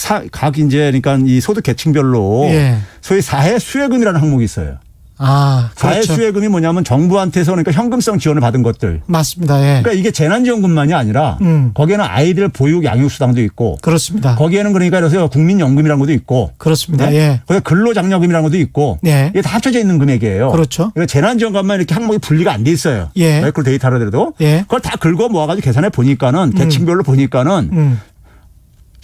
이제 그러니까 이 소득 계층별로 예. 소위 사회 수혜금이라는 항목이 있어요. 아, 그렇죠. 사회 수혜금이 뭐냐면 정부한테서 그러니까 현금성 지원을 받은 것들. 맞습니다. 예. 그러니까 이게 재난지원금만이 아니라 거기에는 아이들 보육 양육수당도 있고. 그렇습니다. 거기에는 그러니까 그래서 국민연금이라는 것도 있고. 그렇습니다. 네? 예. 거기에 근로장려금이라는 것도 있고. 예. 이게 다 합쳐져 있는 금액이에요. 그렇죠. 그러니까 재난지원금만 이렇게 항목이 분리가 안 돼 있어요. 예. 마이크로 데이터로 들어도. 예. 그걸 다 긁어 모아가지고 계산해 보니까는 계층별로 보니까는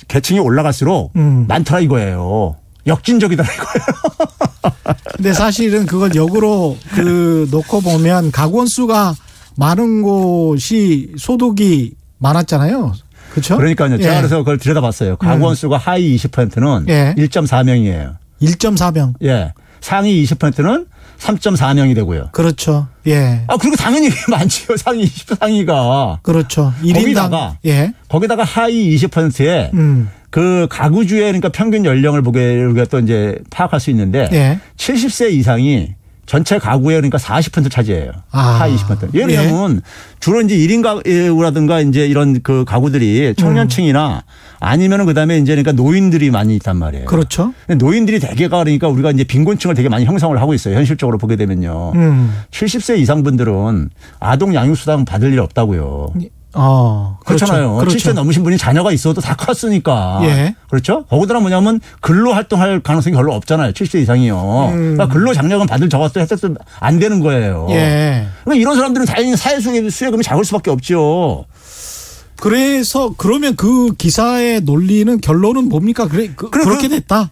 계층이 올라갈수록 많더라 이거예요. 역진적이다 이거예요. 근데 사실은 그걸 역으로 놓고 보면 가구 원수가 많은 곳이 소득이 많았잖아요. 그렇죠? 그러니까요. 제가 그래서 그걸 들여다봤어요. 가구 원수가 하위 20%는 예. 1.4명이에요. 1.4명. 예. 상위 20%는 3.4명이 되고요. 그렇죠. 예. 아, 그리고 당연히 많지요. 상위 20상위가. 그렇죠. 거기다가 하위 20%에 그 가구주의 그러니까 평균 연령을 보게 또 이제 파악할 수 있는데 예. 70세 이상이 전체 가구의 그러니까 40% 차지해요. 하위 20%. 예를 들면 예. 주로 이제 1인 가구라든가 이제 이런 그 가구들이 청년층이나 아니면은 그다음에 이제 그러니까 노인들이 많이 있단 말이에요. 그렇죠. 노인들이 대개가 그러니까 우리가 이제 빈곤층을 되게 많이 형성을 하고 있어요. 현실적으로 보게 되면요. 70세 이상 분들은 아동 양육수당 받을 일 없다고요. 그렇잖아요. 그렇죠. 70세 넘으신 분이 자녀가 있어도 다 컸으니까. 예. 그렇죠? 거기다가 뭐냐면 근로 활동할 가능성이 별로 없잖아요. 70세 이상이요. 그러니까 근로 장려금 받을 저것도 혜택도 안 되는 거예요. 예. 그러니까 이런 사람들은 당연히 사회수혜금이 작을 수밖에 없죠. 그래서 그러면 그 기사의 논리는 결론은 뭡니까? 그렇게 됐다.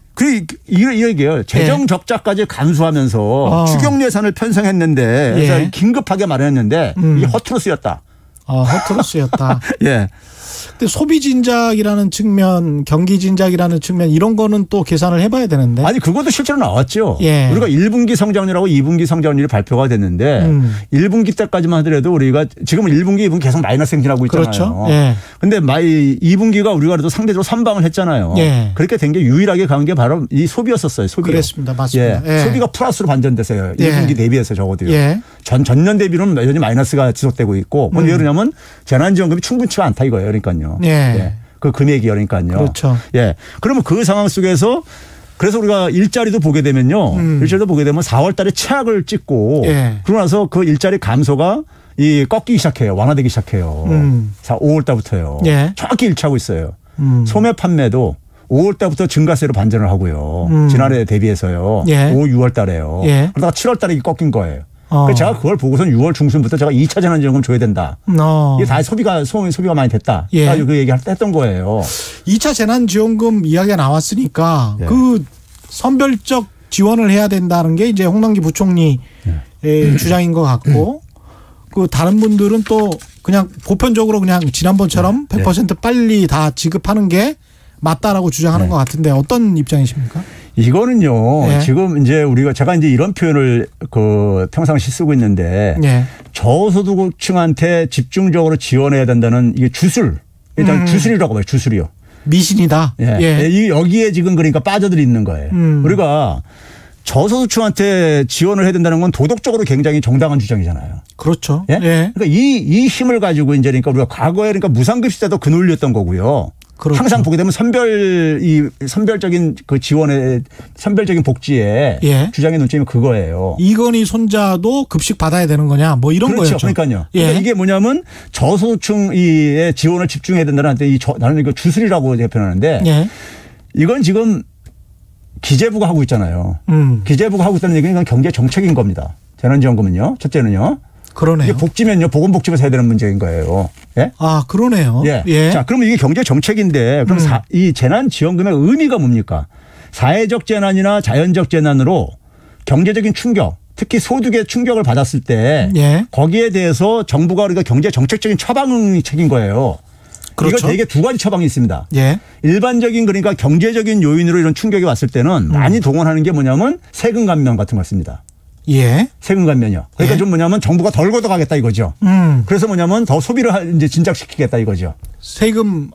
이 얘기예요. 재정 적자까지 감수하면서 추경 예산을 편성했는데 그래서 긴급하게 마련했는데 이게 허투루 쓰였다. 허투루 쓰였다. 예. 근데 소비 진작이라는 측면, 경기 진작이라는 측면 이런 거는 또 계산을 해봐야 되는데. 아니 그것도 실제로 나왔죠. 예. 우리가 1분기 성장률하고 2분기 성장률이 발표가 됐는데 1분기 때까지만 하더라도 우리가 지금은 1분기, 2분기 계속 마이너스 행진하고 있잖아요. 그렇죠. 예. 근데 2분기가 우리가 그래도 상대적으로 선방을 했잖아요. 예. 그렇게 된 게 유일하게 간 게 바로 이 소비였었어요. 소비. 그렇습니다. 맞습니다. 예. 소비가 플러스로 반전됐어요. 1분기 대비해서 적어도요. 예. 전년 대비로는 여전히 마이너스가 지속되고 있고 왜 그러냐면 재난지원금이 충분치가 않다 이거예요. 그러니까요. 예. 그 금액이 그러니까요. 그렇죠. 예. 그러면 그 상황 속에서 그래서 우리가 일자리도 보게 되면요. 일자리도 보게 되면 4월 달에 최악을 찍고 그러고 나서 그 일자리 감소가 꺾이기 시작해요. 완화되기 시작해요. 5월 달부터요. 정확히 일치하고 있어요. 소매 판매도 5월 달부터 증가세로 반전을 하고요. 지난해 대비해서요. 5, 6월 달에요. 그러다가 7월 달에 꺾인 거예요. 그래서 제가 그걸 보고선 6월 중순부터 제가 2차 재난지원금 줘야 된다. 이게 다 소비가 많이 됐다. 그 얘기 했던 거예요. 2차 재난지원금 이야기가 나왔으니까 그 선별적 지원을 해야 된다는 게 이제 홍남기 부총리의 주장인 것 같고 그 다른 분들은 또 그냥 보편적으로 그냥 지난번처럼 100% 빨리 다 지급하는 게 맞다라고 주장하는 것 같은데 어떤 입장이십니까? 이거는요. 지금 이제 제가 이제 이런 표현을 평상시 쓰고 있는데 저소득층한테 집중적으로 지원해야 된다는 이게 일단 주술이라고 봐요. 주술이요. 미신이다. 여기에 지금 그러니까 빠져들이 있는 거예요. 우리가 저소득층한테 지원을 해야 된다는 건 도덕적으로 굉장히 정당한 주장이잖아요. 그렇죠. 그러니까 이 힘을 가지고 이제 그러니까 우리가 과거에 그러니까 무상급식 때도 그 논리였던 거고요. 그렇죠. 항상 보게 되면 선별적인 그 지원의 선별적인 복지의 주장의 논점이 그거예요. 이건희 손자도 급식 받아야 되는 거냐 뭐 이런 그렇죠. 거였죠. 그러니까요. 그러니까 이게 뭐냐면 저소득층의 지원을 집중해야 된다는 데 나는 이거 주술이라고 표현하는데 이건 지금 기재부가 하고 있잖아요. 기재부가 하고 있다는 얘기는 경제 정책인 겁니다. 재난지원금은요. 첫째는요. 그러네요. 이게 복지면요. 보건복지부에서 해야 되는 문제인 거예요. 그러네요. 자, 그러면 이게 경제 정책인데 그럼 이 재난지원금의 의미가 뭡니까? 사회적 재난이나 자연적 재난으로 경제적인 충격, 특히 소득의 충격을 받았을 때 거기에 대해서 정부가 우리가 경제 정책적인 처방책인 거예요. 그렇죠. 이거 되게 두 가지 처방이 있습니다. 일반적인 그러니까 경제적인 요인으로 이런 충격이 왔을 때는 많이 동원하는 게 뭐냐면 세금 감면 같은 걸 씁니다. 세금 감면이요. 그러니까 좀 뭐냐면 정부가 덜 걷어가겠다 이거죠. 그래서 뭐냐면 더 소비를 이제 진작시키겠다 이거죠. 세금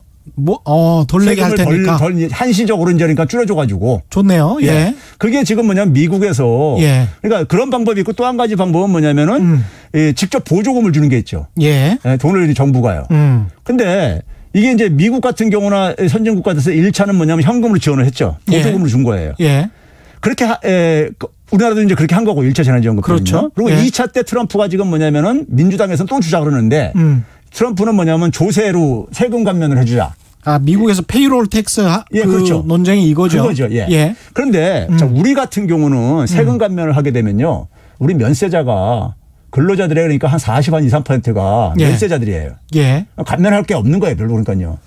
덜 내게 할 테니까. 덜 한시적으로 이제 그러니까 줄여줘가지고. 좋네요. 그게 지금 뭐냐면 미국에서. 그러니까 그런 방법이 있고 또 한 가지 방법은 뭐냐면은 직접 보조금을 주는 게 있죠. 돈을 정부가요. 근데 이게 이제 미국 같은 경우나 선진국 같아서 1차는 뭐냐면 현금으로 지원을 했죠. 보조금을 준 거예요. 그렇게 우리나라도 이제 그렇게 한 거고 1차 재난지원금. 그렇죠. 그리고 2차 때 트럼프가 지금 뭐냐면은 민주당에서는 또 주자 그러는데 트럼프는 뭐냐면 조세로 세금 감면을 해주자. 미국에서 페이롤 텍스 그렇죠. 논쟁이 이거죠. 그거죠. 그런데 자, 우리 같은 경우는 세금 감면을 하게 되면요. 우리 면세자가 근로자들의 그러니까 한 40, 한 2, 3%가 면세자들이에요. 감면할 게 없는 거예요. 별로 그러니까요.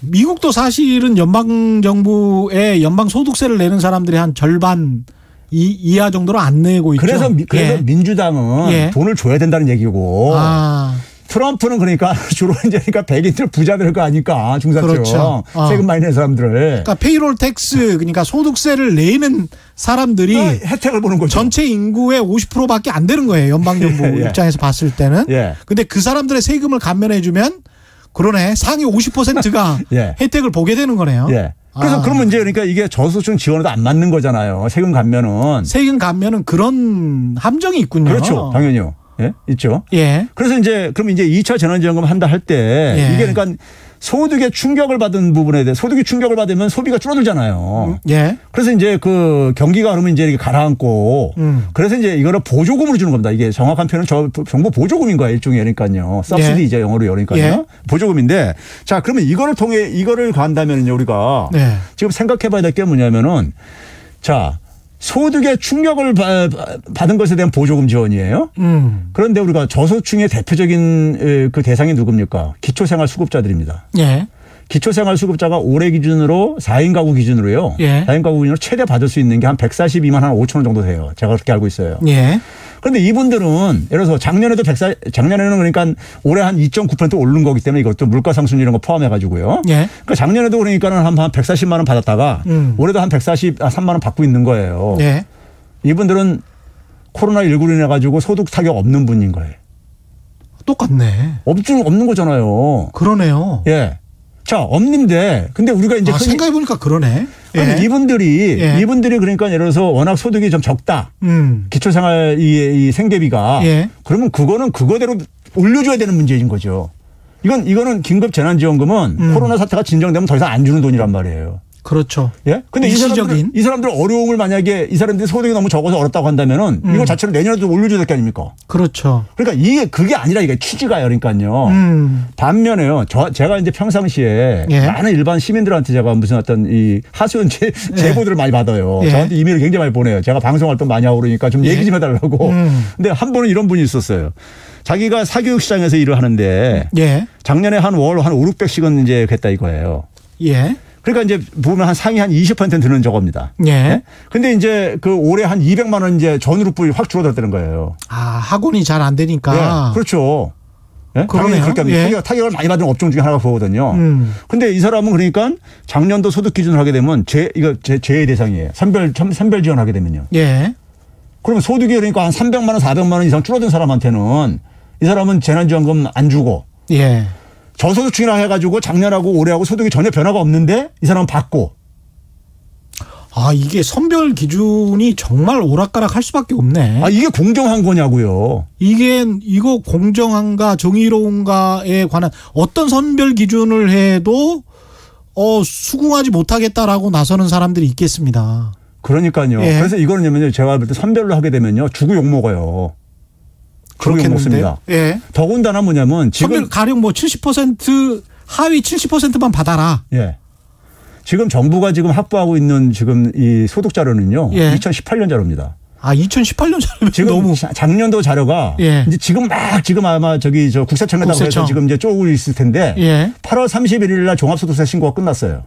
미국도 사실은 연방정부에 연방소득세를 내는 사람들이 한 절반 이하 정도로 안 내고 있죠. 그래서 민주당은 돈을 줘야 된다는 얘기고 트럼프는 그러니까 주로 이제 그러니까 백인들 부자들 거 아니까 중산층 그렇죠. 세금 많이 내는 사람들을. 그러니까 페이롤 텍스 그러니까 소득세를 내는 사람들이 혜택을 보는 거죠. 전체 인구의 50%밖에 안 되는 거예요. 연방정부 입장에서 봤을 때는. 근데 그 사람들의 세금을 감면해 주면 그러네. 상위 50%가 예. 혜택을 보게 되는 거네요. 예. 그래서 그러면 이제 그러니까 이게 저소득층 지원에도 안 맞는 거잖아요. 세금 감면은. 세금 감면은 그런 함정이 있군요. 그렇죠. 당연히요. 예, 있죠. 예. 그래서 이제 그럼 이제 2차 재난지원금 한다 할 때 예. 이게 그러니까 소득에 충격을 받은 부분에 대해 소득이 충격을 받으면 소비가 줄어들잖아요. 예. 그래서 이제 그 경기가 그러면 이제 이렇게 가라앉고 그래서 이제 이거를 보조금으로 주는 겁니다. 이게 정확한 표현은 정부 보조금인 거예요. 일종의 그러니까요. 서브시디죠. 영어로 그러니까요. 예. 보조금인데 자, 그러면 이거를 통해 이거를 간다면요 우리가 네. 지금 생각해 봐야 될 게 뭐냐면은 자, 소득에 충격을 받은 것에 대한 보조금 지원이에요. 그런데 우리가 저소득층의 대표적인 그 대상이 누굽니까? 기초생활수급자들입니다. 예. 기초생활수급자가 올해 기준으로 4인 가구 기준으로요. 예. 4인 가구 기준으로 최대 받을 수 있는 게 한 142만 한 5천 원 정도 돼요. 제가 그렇게 알고 있어요. 예. 그런데 이분들은 예를 들어서 작년에는 그러니까 올해 한 2.9% 오른 거기 때문에 이것도 물가상승 이런 거 포함해 가지고요. 예. 그러니까 작년에도 그러니까는 한 140만 원 받았다가 올해도 한 143만 원 받고 있는 거예요. 예. 이분들은 코로나19로 인해 가지고 소득 타격 없는 분인 거예요. 똑같네. 없는 거잖아요. 그러네요. 예. 자, 없는데 근데 우리가 이제 생각해 보니까 그러네. 근데 예. 이분들이 그러니까 예를 들어서 워낙 소득이 좀 적다. 기초생활 이 생계비가 예. 그러면 그거는 그거대로 올려줘야 되는 문제인 거죠. 이거는 긴급 재난지원금은 코로나 사태가 진정되면 더 이상 안 주는 돈이란 말이에요. 그렇죠. 예? 근데 이 사람들 어려움을 만약에 이 사람들이 소득이 너무 적어서 어렵다고 한다면은 이거 자체로 내년에도 올려줘야 될 게 아닙니까? 그렇죠. 그러니까 그게 아니라 이게 취지가요. 그러니까요. 반면에요. 제가 이제 평상시에 예. 많은 일반 시민들한테 제가 무슨 어떤 이 하소연 제보들을 많이 받아요. 예. 저한테 이메일을 굉장히 많이 보내요. 제가 방송 활동 많이 하고 그러니까 좀 얘기 좀 해달라고. 근데 한 분은 이런 분이 있었어요. 자기가 사교육 시장에서 일을 하는데 예. 작년에 한 월 한 5,600씩은 이제 했다 이거예요. 예. 그러니까 이제 보면 상위 한 20% 드는 저겁니다. 예. 근데 이제 그 올해 한 200만 원 이제 전후루뿔이 확 줄어들었다는 거예요. 아, 학원이 잘 안 되니까. 예. 그렇죠. 예? 당연히 그렇게 합니다. 예. 타격을 많이 받은 업종 중에 하나가 그거거든요. 근데 이 사람은 그러니까 작년도 소득 기준을 하게 되면 제외 대상이에요. 선별 지원하게 되면요. 예. 그러면 소득이 그러니까 한 300만 원, 400만 원 이상 줄어든 사람한테는 이 사람은 재난지원금 안 주고. 예. 저소득층이라 해가지고 작년하고 올해하고 소득이 전혀 변화가 없는데 이 사람은 받고. 아, 이게 선별 기준이 정말 오락가락 할 수밖에 없네. 아, 이게 공정한 거냐고요. 이거 공정한가 정의로운가에 관한 어떤 선별 기준을 해도 수긍하지 못하겠다라고 나서는 사람들이 있겠습니다. 그러니까요. 예. 그래서 이거는요, 제가 볼 때 선별로 하게 되면요, 주고 욕 먹어요. 그렇겠는데요. 예. 더군다나 뭐냐면 지금 선별 가령 뭐 70% 하위 70%만 받아라. 예. 지금 정부가 지금 확보하고 있는 지금 이 소득 자료는요. 예. 2018년 자료입니다. 아, 2018년 자료면 지금 너무 작년도 자료가 예. 이제 지금 아마 저 국세청에다가 해서 지금 이제 쪼고 있을 텐데 예. 8월 31일 날 종합소득세 신고가 끝났어요.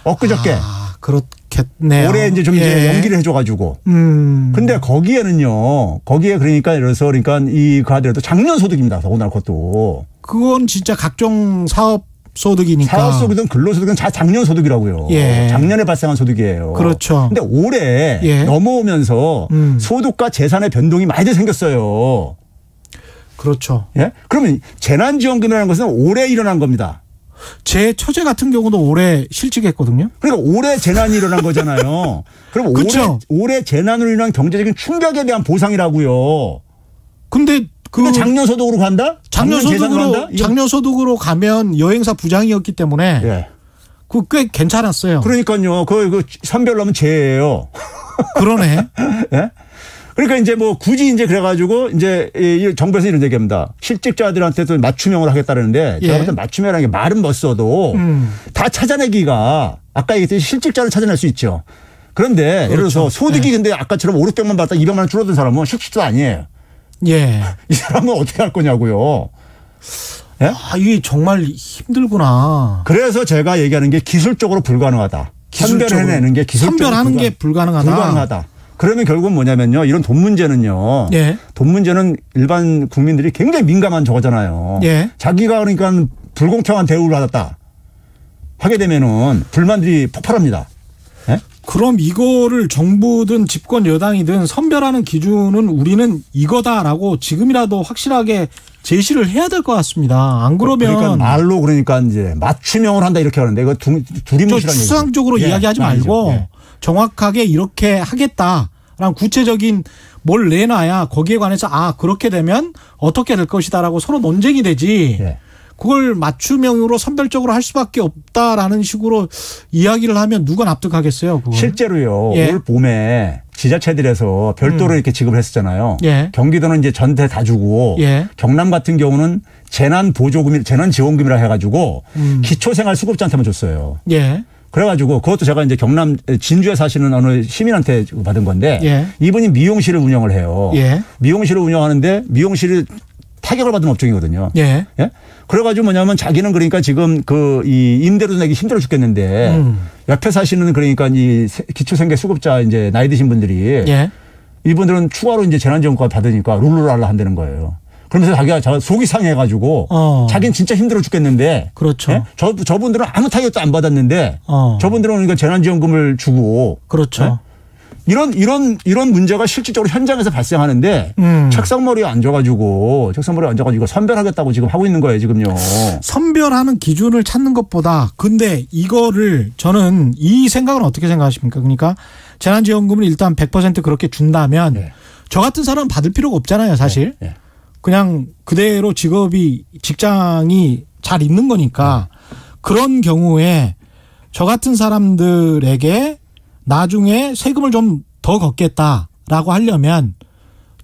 엊그저께. 아, 그렇겠네요. 올해 이제 좀 이제 연기를 해줘가지고. 근데 거기에 그러니까 예를 들어서 그러니까 이 가더라도 작년 소득입니다. 더군다나 그것도. 그건 진짜 각종 사업 소득이니까. 사업소득이든 근로소득은 작년 소득이라고요. 예. 작년에 발생한 소득이에요. 그렇죠. 근데 올해 예. 넘어오면서 소득과 재산의 변동이 많이 생겼어요. 그렇죠. 예? 그러면 재난지원금이라는 것은 올해 일어난 겁니다. 제 처제 같은 경우도 올해 실직했거든요. 그러니까 올해 재난이 일어난 거잖아요. 그럼 그렇죠. 올해 재난으로 인한 경제적인 충격에 대한 보상이라고요. 근데 작년 소득으로 간다? 작년 소득으로 가면 여행사 부장이었기 때문에 예. 그 꽤 괜찮았어요. 그러니까요. 그 선별로 하면 죄예요. 그러네. 예? 그러니까 이제 뭐 굳이 이제 그래가지고 이제 정부에서 이런 얘기합니다. 실직자들한테도 맞춤형으로 하겠다는데 제가 볼 때 맞춤형이라는 게 말은 멋써도 다 찾아내기가 아까 얘기했듯이 실직자를 찾아낼 수 있죠. 그런데 예를 들어서 소득이 근데 아까처럼 5,600만 받다 200만 원 줄어든 사람은 실직도 아니에요. 예. 이 사람은 어떻게 할 거냐고요. 예? 아, 이게 정말 힘들구나. 그래서 제가 얘기하는 게 기술적으로 불가능하다. 선별해내는 게 기술적으로 선별하는 게 불가능하다. 그러면 결국은 뭐냐면요. 이런 돈 문제는요. 예. 돈 문제는 일반 국민들이 굉장히 민감한 저거잖아요. 예. 자기가 그러니까 불공평한 대우를 받았다. 하게 되면은 불만들이 폭발합니다. 예? 그럼 이거를 정부든 집권 여당이든 선별하는 기준은 우리는 이거다라고 지금이라도 확실하게 제시를 해야 될 것 같습니다. 안 그러면 그러니까 말로 그러니까 이제 맞춤형을 한다 이렇게 하는데 이거 두리뭉실한 얘기죠. 추상적으로 이야기하지 말고 정확하게 이렇게 하겠다라는 구체적인 뭘 내놔야 거기에 관해서 그렇게 되면 어떻게 될 것이다라고 서로 논쟁이 되지. 그걸 맞춤형으로 선별적으로 할 수밖에 없다라는 식으로 이야기를 하면 누가 납득하겠어요? 그걸? 실제로요. 올 봄에 지자체들에서 별도로 이렇게 지급을 했었잖아요. 경기도는 이제 전체 다 주고 경남 같은 경우는 재난지원금이라 해가지고 기초생활수급자한테만 줬어요. 그래가지고 그것도 제가 이제 경남 진주에 사시는 어느 시민한테 받은 건데 이분이 미용실을 운영을 해요. 미용실을 운영하는데 미용실이 타격을 받은 업종이거든요. 그래가지고 뭐냐면 자기는 그러니까 지금 이 임대료도 내기 힘들어 죽겠는데 옆에 사시는 그러니까 이 기초생계 수급자 이제 나이 드신 분들이 이분들은 추가로 이제 재난지원금 받으니까 룰루랄라 한다는 거예요. 그러면서 자기가 속이 상해가지고 자기는 진짜 힘들어 죽겠는데 그렇죠. 저분들은 아무 타격도 안 받았는데 저분들은 그러니까 재난지원금을 주고 그렇죠. 이런 문제가 실질적으로 현장에서 발생하는데 책상머리에 앉아가지고 선별하겠다고 지금 하고 있는 거예요, 지금요. 선별하는 기준을 찾는 것보다 근데 이거를 저는 이 생각은 어떻게 생각하십니까? 그러니까 재난지원금을 일단 100% 그렇게 준다면 저 같은 사람은 받을 필요가 없잖아요, 사실. 그냥 그대로 직장이 잘 있는 거니까 그런 경우에 저 같은 사람들에게 나중에 세금을 좀 더 걷겠다라고 하려면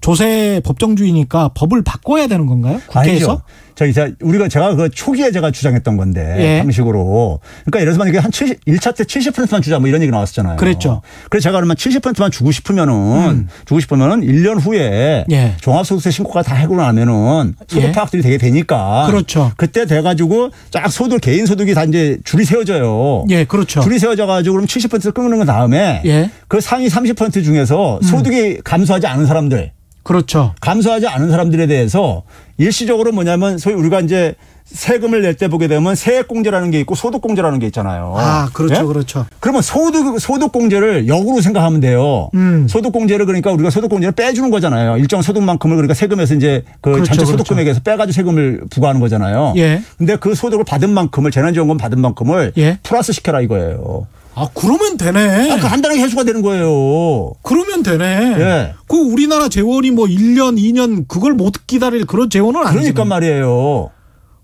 조세 법정주의니까 법을 바꿔야 되는 건가요? 국회에서? 아니죠. 제가 그 초기에 제가 주장했던 건데 방식으로. 그러니까 예를 들어서 만약에 한 1차 때 70%만 주자 뭐 이런 얘기 나왔었잖아요. 그랬죠. 그래서 제가 그러면 70%만 주고 싶으면은 1년 후에 종합소득세 신고가 다 해고 나면은 소득 파악들이 되게 되니까. 그렇죠. 그때 돼가지고 쫙 개인 소득이 다 이제 줄이 세워져요. 그렇죠. 줄이 세워져가지고 그럼 70% 끊는 다음에 그 상위 30% 중에서 소득이 감소하지 않은 사람들. 그렇죠. 감소하지 않은 사람들에 대해서 일시적으로 뭐냐면 소위 우리가 이제 세금을 낼 때 보게 되면 세액공제라는 게 있고 소득공제라는 게 있잖아요. 그렇죠. 그렇죠. 그러면 소득공제를 역으로 생각하면 돼요. 소득공제를 그러니까 우리가 소득공제를 빼주는 거잖아요. 일정 소득만큼을 그러니까 세금에서 이제 전체 소득금액에서 빼가지고 세금을 부과하는 거잖아요. 근데 그 소득을 받은 만큼을 재난지원금 받은 만큼을 플러스 시켜라 이거예요. 그러면 되네. 간단하게 회수가 되는 거예요. 그러면 되네. 그 우리나라 재원이 뭐 1년, 2년 그걸 못 기다릴 그런 재원은 아니죠. 그러니까 말이에요.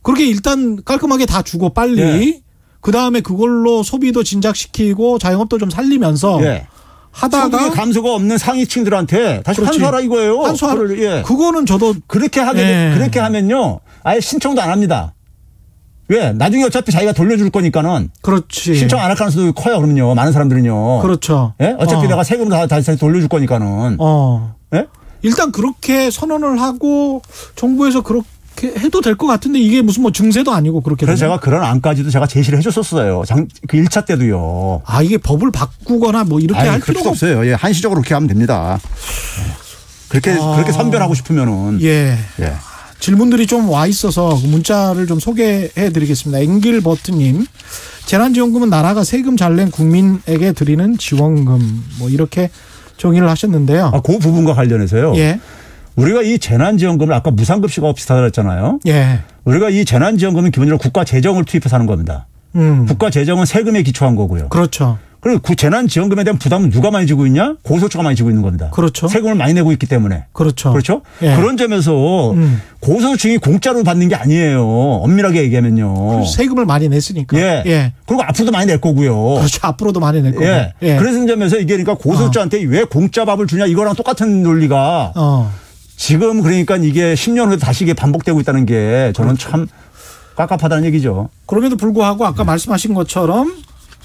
그렇게 일단 깔끔하게 다 주고 빨리 그다음에 그걸로 소비도 진작시키고 자영업도 좀 살리면서 하다가 소득의 감소가 없는 상위층들한테 다시 환수하라 이거예요. 환수하라. 그거는 저도 그렇게 하면요. 아예 신청도 안 합니다. 왜? 나중에 어차피 자기가 돌려줄 거니까는. 그렇지. 신청 안 할 가능성도 커요, 그럼요. 많은 사람들은요. 그렇죠. 어차피 내가 세금 다시 돌려줄 거니까는. 일단 그렇게 선언을 하고 정부에서 그렇게 해도 될 것 같은데 이게 무슨 뭐 증세도 아니고 그렇게. 그래서 제가 그런 안까지도 제가 제시를 해줬었어요. 그 1차 때도요. 이게 법을 바꾸거나 뭐 이렇게 할 필요가 없어요. 한시적으로 그렇게 하면 됩니다. 그렇게 선별하고 싶으면은. 질문들이 좀 와 있어서 문자를 좀 소개해 드리겠습니다. 앵길버트님. 재난지원금은 나라가 세금 잘 낸 국민에게 드리는 지원금 뭐 이렇게 정의를 하셨는데요. 그 부분과 관련해서요. 우리가 이 재난지원금을 아까 무상급식하고 비슷하다고 했잖아요. 우리가 이 재난지원금은 기본적으로 국가 재정을 투입해서 하는 겁니다. 국가 재정은 세금에 기초한 거고요. 그렇죠. 그리고 그 재난지원금에 대한 부담은 누가 많이 지고 있냐? 고소득주가 많이 지고 있는 겁니다. 그렇죠. 세금을 많이 내고 있기 때문에. 그렇죠. 그런 점에서 고소득층이 공짜로 받는 게 아니에요. 엄밀하게 얘기하면요. 세금을 많이 냈으니까. 그리고 앞으로도 많이 낼 거고요. 그렇죠. 앞으로도 많이 낼 거고. 그런 점에서 이게 그러니까 고소득자한테 왜 공짜 밥을 주냐 이거랑 똑같은 논리가 지금 그러니까 이게 10년 후에 다시 이게 반복되고 있다는 게 저는 참 깝깝하다는 얘기죠. 그럼에도 불구하고 아까 말씀하신 것처럼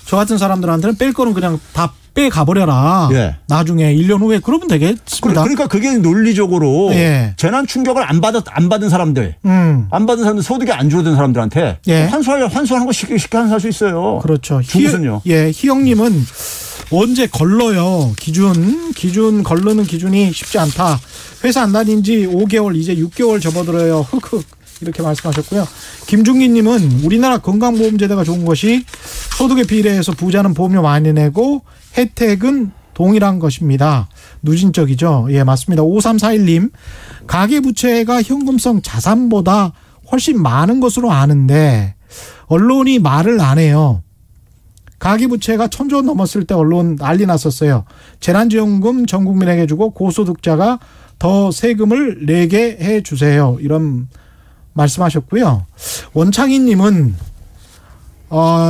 저 같은 사람들한테는 뺄 거는 그냥 다 빼가버려라. 나중에 1년 후에 그러면 되겠습니다. 그러니까 그게 논리적으로 재난 충격을 안 받은 사람들, 소득이 안 줄어든 사람들한테 환수하는 거 쉽게 환수할 수 있어요. 그렇죠. 주무선요. 희영님은 언제 걸러요? 기준 걸르는 기준이 쉽지 않다. 회사 안 다닌 지 5개월 이제 6개월 접어들어요. 흑흑. 이렇게 말씀하셨고요. 김중기님은 우리나라 건강보험제도가 좋은 것이 소득에 비례해서 부자는 보험료 많이 내고 혜택은 동일한 것입니다. 누진적이죠. 예, 맞습니다. 5341님, 가계부채가 현금성 자산보다 훨씬 많은 것으로 아는데 언론이 말을 안 해요. 가계부채가 1,000조 넘었을 때 언론 난리 났었어요. 재난지원금 전 국민에게 주고 고소득자가 더 세금을 내게 해주세요. 이런 말씀하셨고요. 원창희님은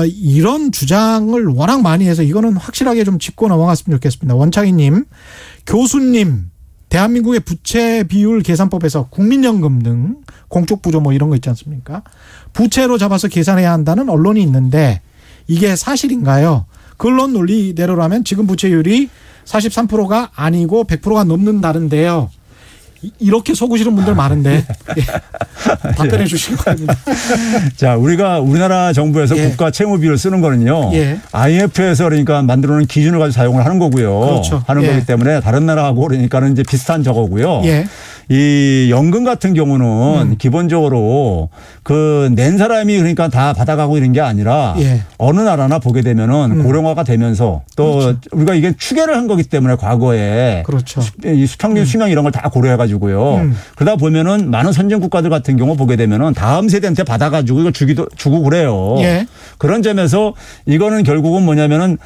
이런 주장을 워낙 많이 해서 이거는 확실하게 좀 짚고 넘어갔으면 좋겠습니다. 원창희님, 교수님, 대한민국의 부채 비율 계산법에서 국민연금 등 공적 부조 뭐 이런 거 있지 않습니까? 부채로 잡아서 계산해야 한다는 언론이 있는데 이게 사실인가요? 그 언론 논리대로라면 지금 부채율이 43%가 아니고 100%가 넘는다는데요. 이렇게 속으시는 분들 많은데 답변해 주시기 바랍니다. 자, 우리나라 정부에서 국가 채무 비율을 쓰는 거는요. IMF에서 그러니까 만들어놓은 기준을 가지고 사용을 하는 거고요. 그렇죠. 하는 거기 때문에 다른 나라하고 그러니까는 이제 비슷한 저거고요. 이 연금 같은 경우는 기본적으로 그 낸 사람이 그러니까 다 받아가고 이런 게 아니라 어느 나라나 보게 되면은 고령화가 되면서 또 그렇죠. 우리가 이게 추계를 한 거기 때문에 과거에 그렇죠. 이 평균 수명 이런 걸 다 고려해가지고요. 그러다 보면은 많은 선진 국가들 같은 경우 보게 되면은 다음 세대한테 받아가지고 이걸 주고 그래요. 그런 점에서 이거는 결국은 뭐냐면은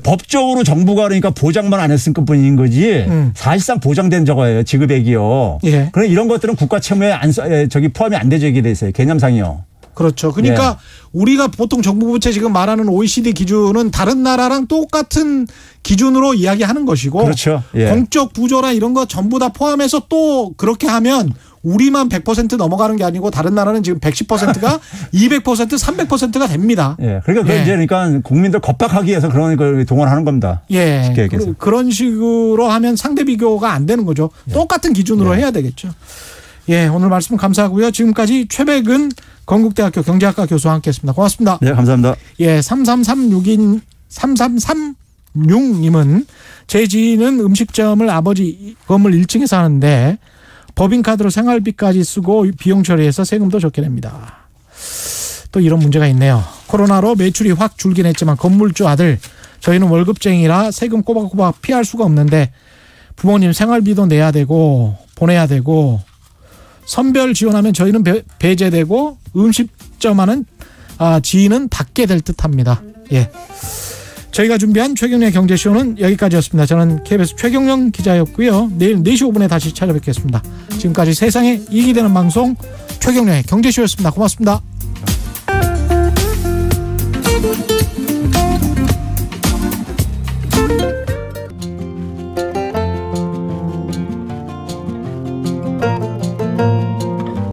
법적으로 정부가 그러니까 보장만 안 했을 뿐인 거지 사실상 보장된 저거예요. 지급액이요. 그럼 이런 것들은 국가 채무에 포함이 안 되게 돼 있어요. 개념상이요. 그렇죠. 그러니까 우리가 보통 정부 부채 지금 말하는 OECD 기준은 다른 나라랑 똑같은 기준으로 이야기하는 것이고 그렇죠. 공적 부조라 이런 거 전부 다 포함해서 또 그렇게 하면 우리만 100% 넘어가는 게 아니고 다른 나라는 지금 110%가 200%, 300%가 됩니다. 그러니까 그러니까 국민들 겁박하기 위해서 그런 걸 동원하는 겁니다. 쉽게 얘기해서. 그런 식으로 하면 상대 비교가 안 되는 거죠. 똑같은 기준으로 해야 되겠죠. 오늘 말씀 감사하고요. 지금까지 최백은 건국대학교 경제학과 교수와 함께했습니다. 고맙습니다. 네, 감사합니다. 3336님은 제 지인은 음식점을 아버지 건물 1층에서 하는데 법인카드로 생활비까지 쓰고 비용 처리해서 세금도 적게 냅니다. 또 이런 문제가 있네요. 코로나로 매출이 확 줄긴 했지만 건물주 아들 저희는 월급쟁이라 세금 꼬박꼬박 피할 수가 없는데 부모님 생활비도 내야 되고 보내야 되고 선별 지원하면 저희는 배제되고 음식점 하는 지인은 받게 될 듯합니다. 저희가 준비한 최경련의 경제쇼는 여기까지였습니다. 저는 KBS 최경련 기자였고요. 내일 4시 5분에 다시 찾아뵙겠습니다. 지금까지 세상에 이익이 되는 방송 최경련의 경제쇼였습니다. 고맙습니다.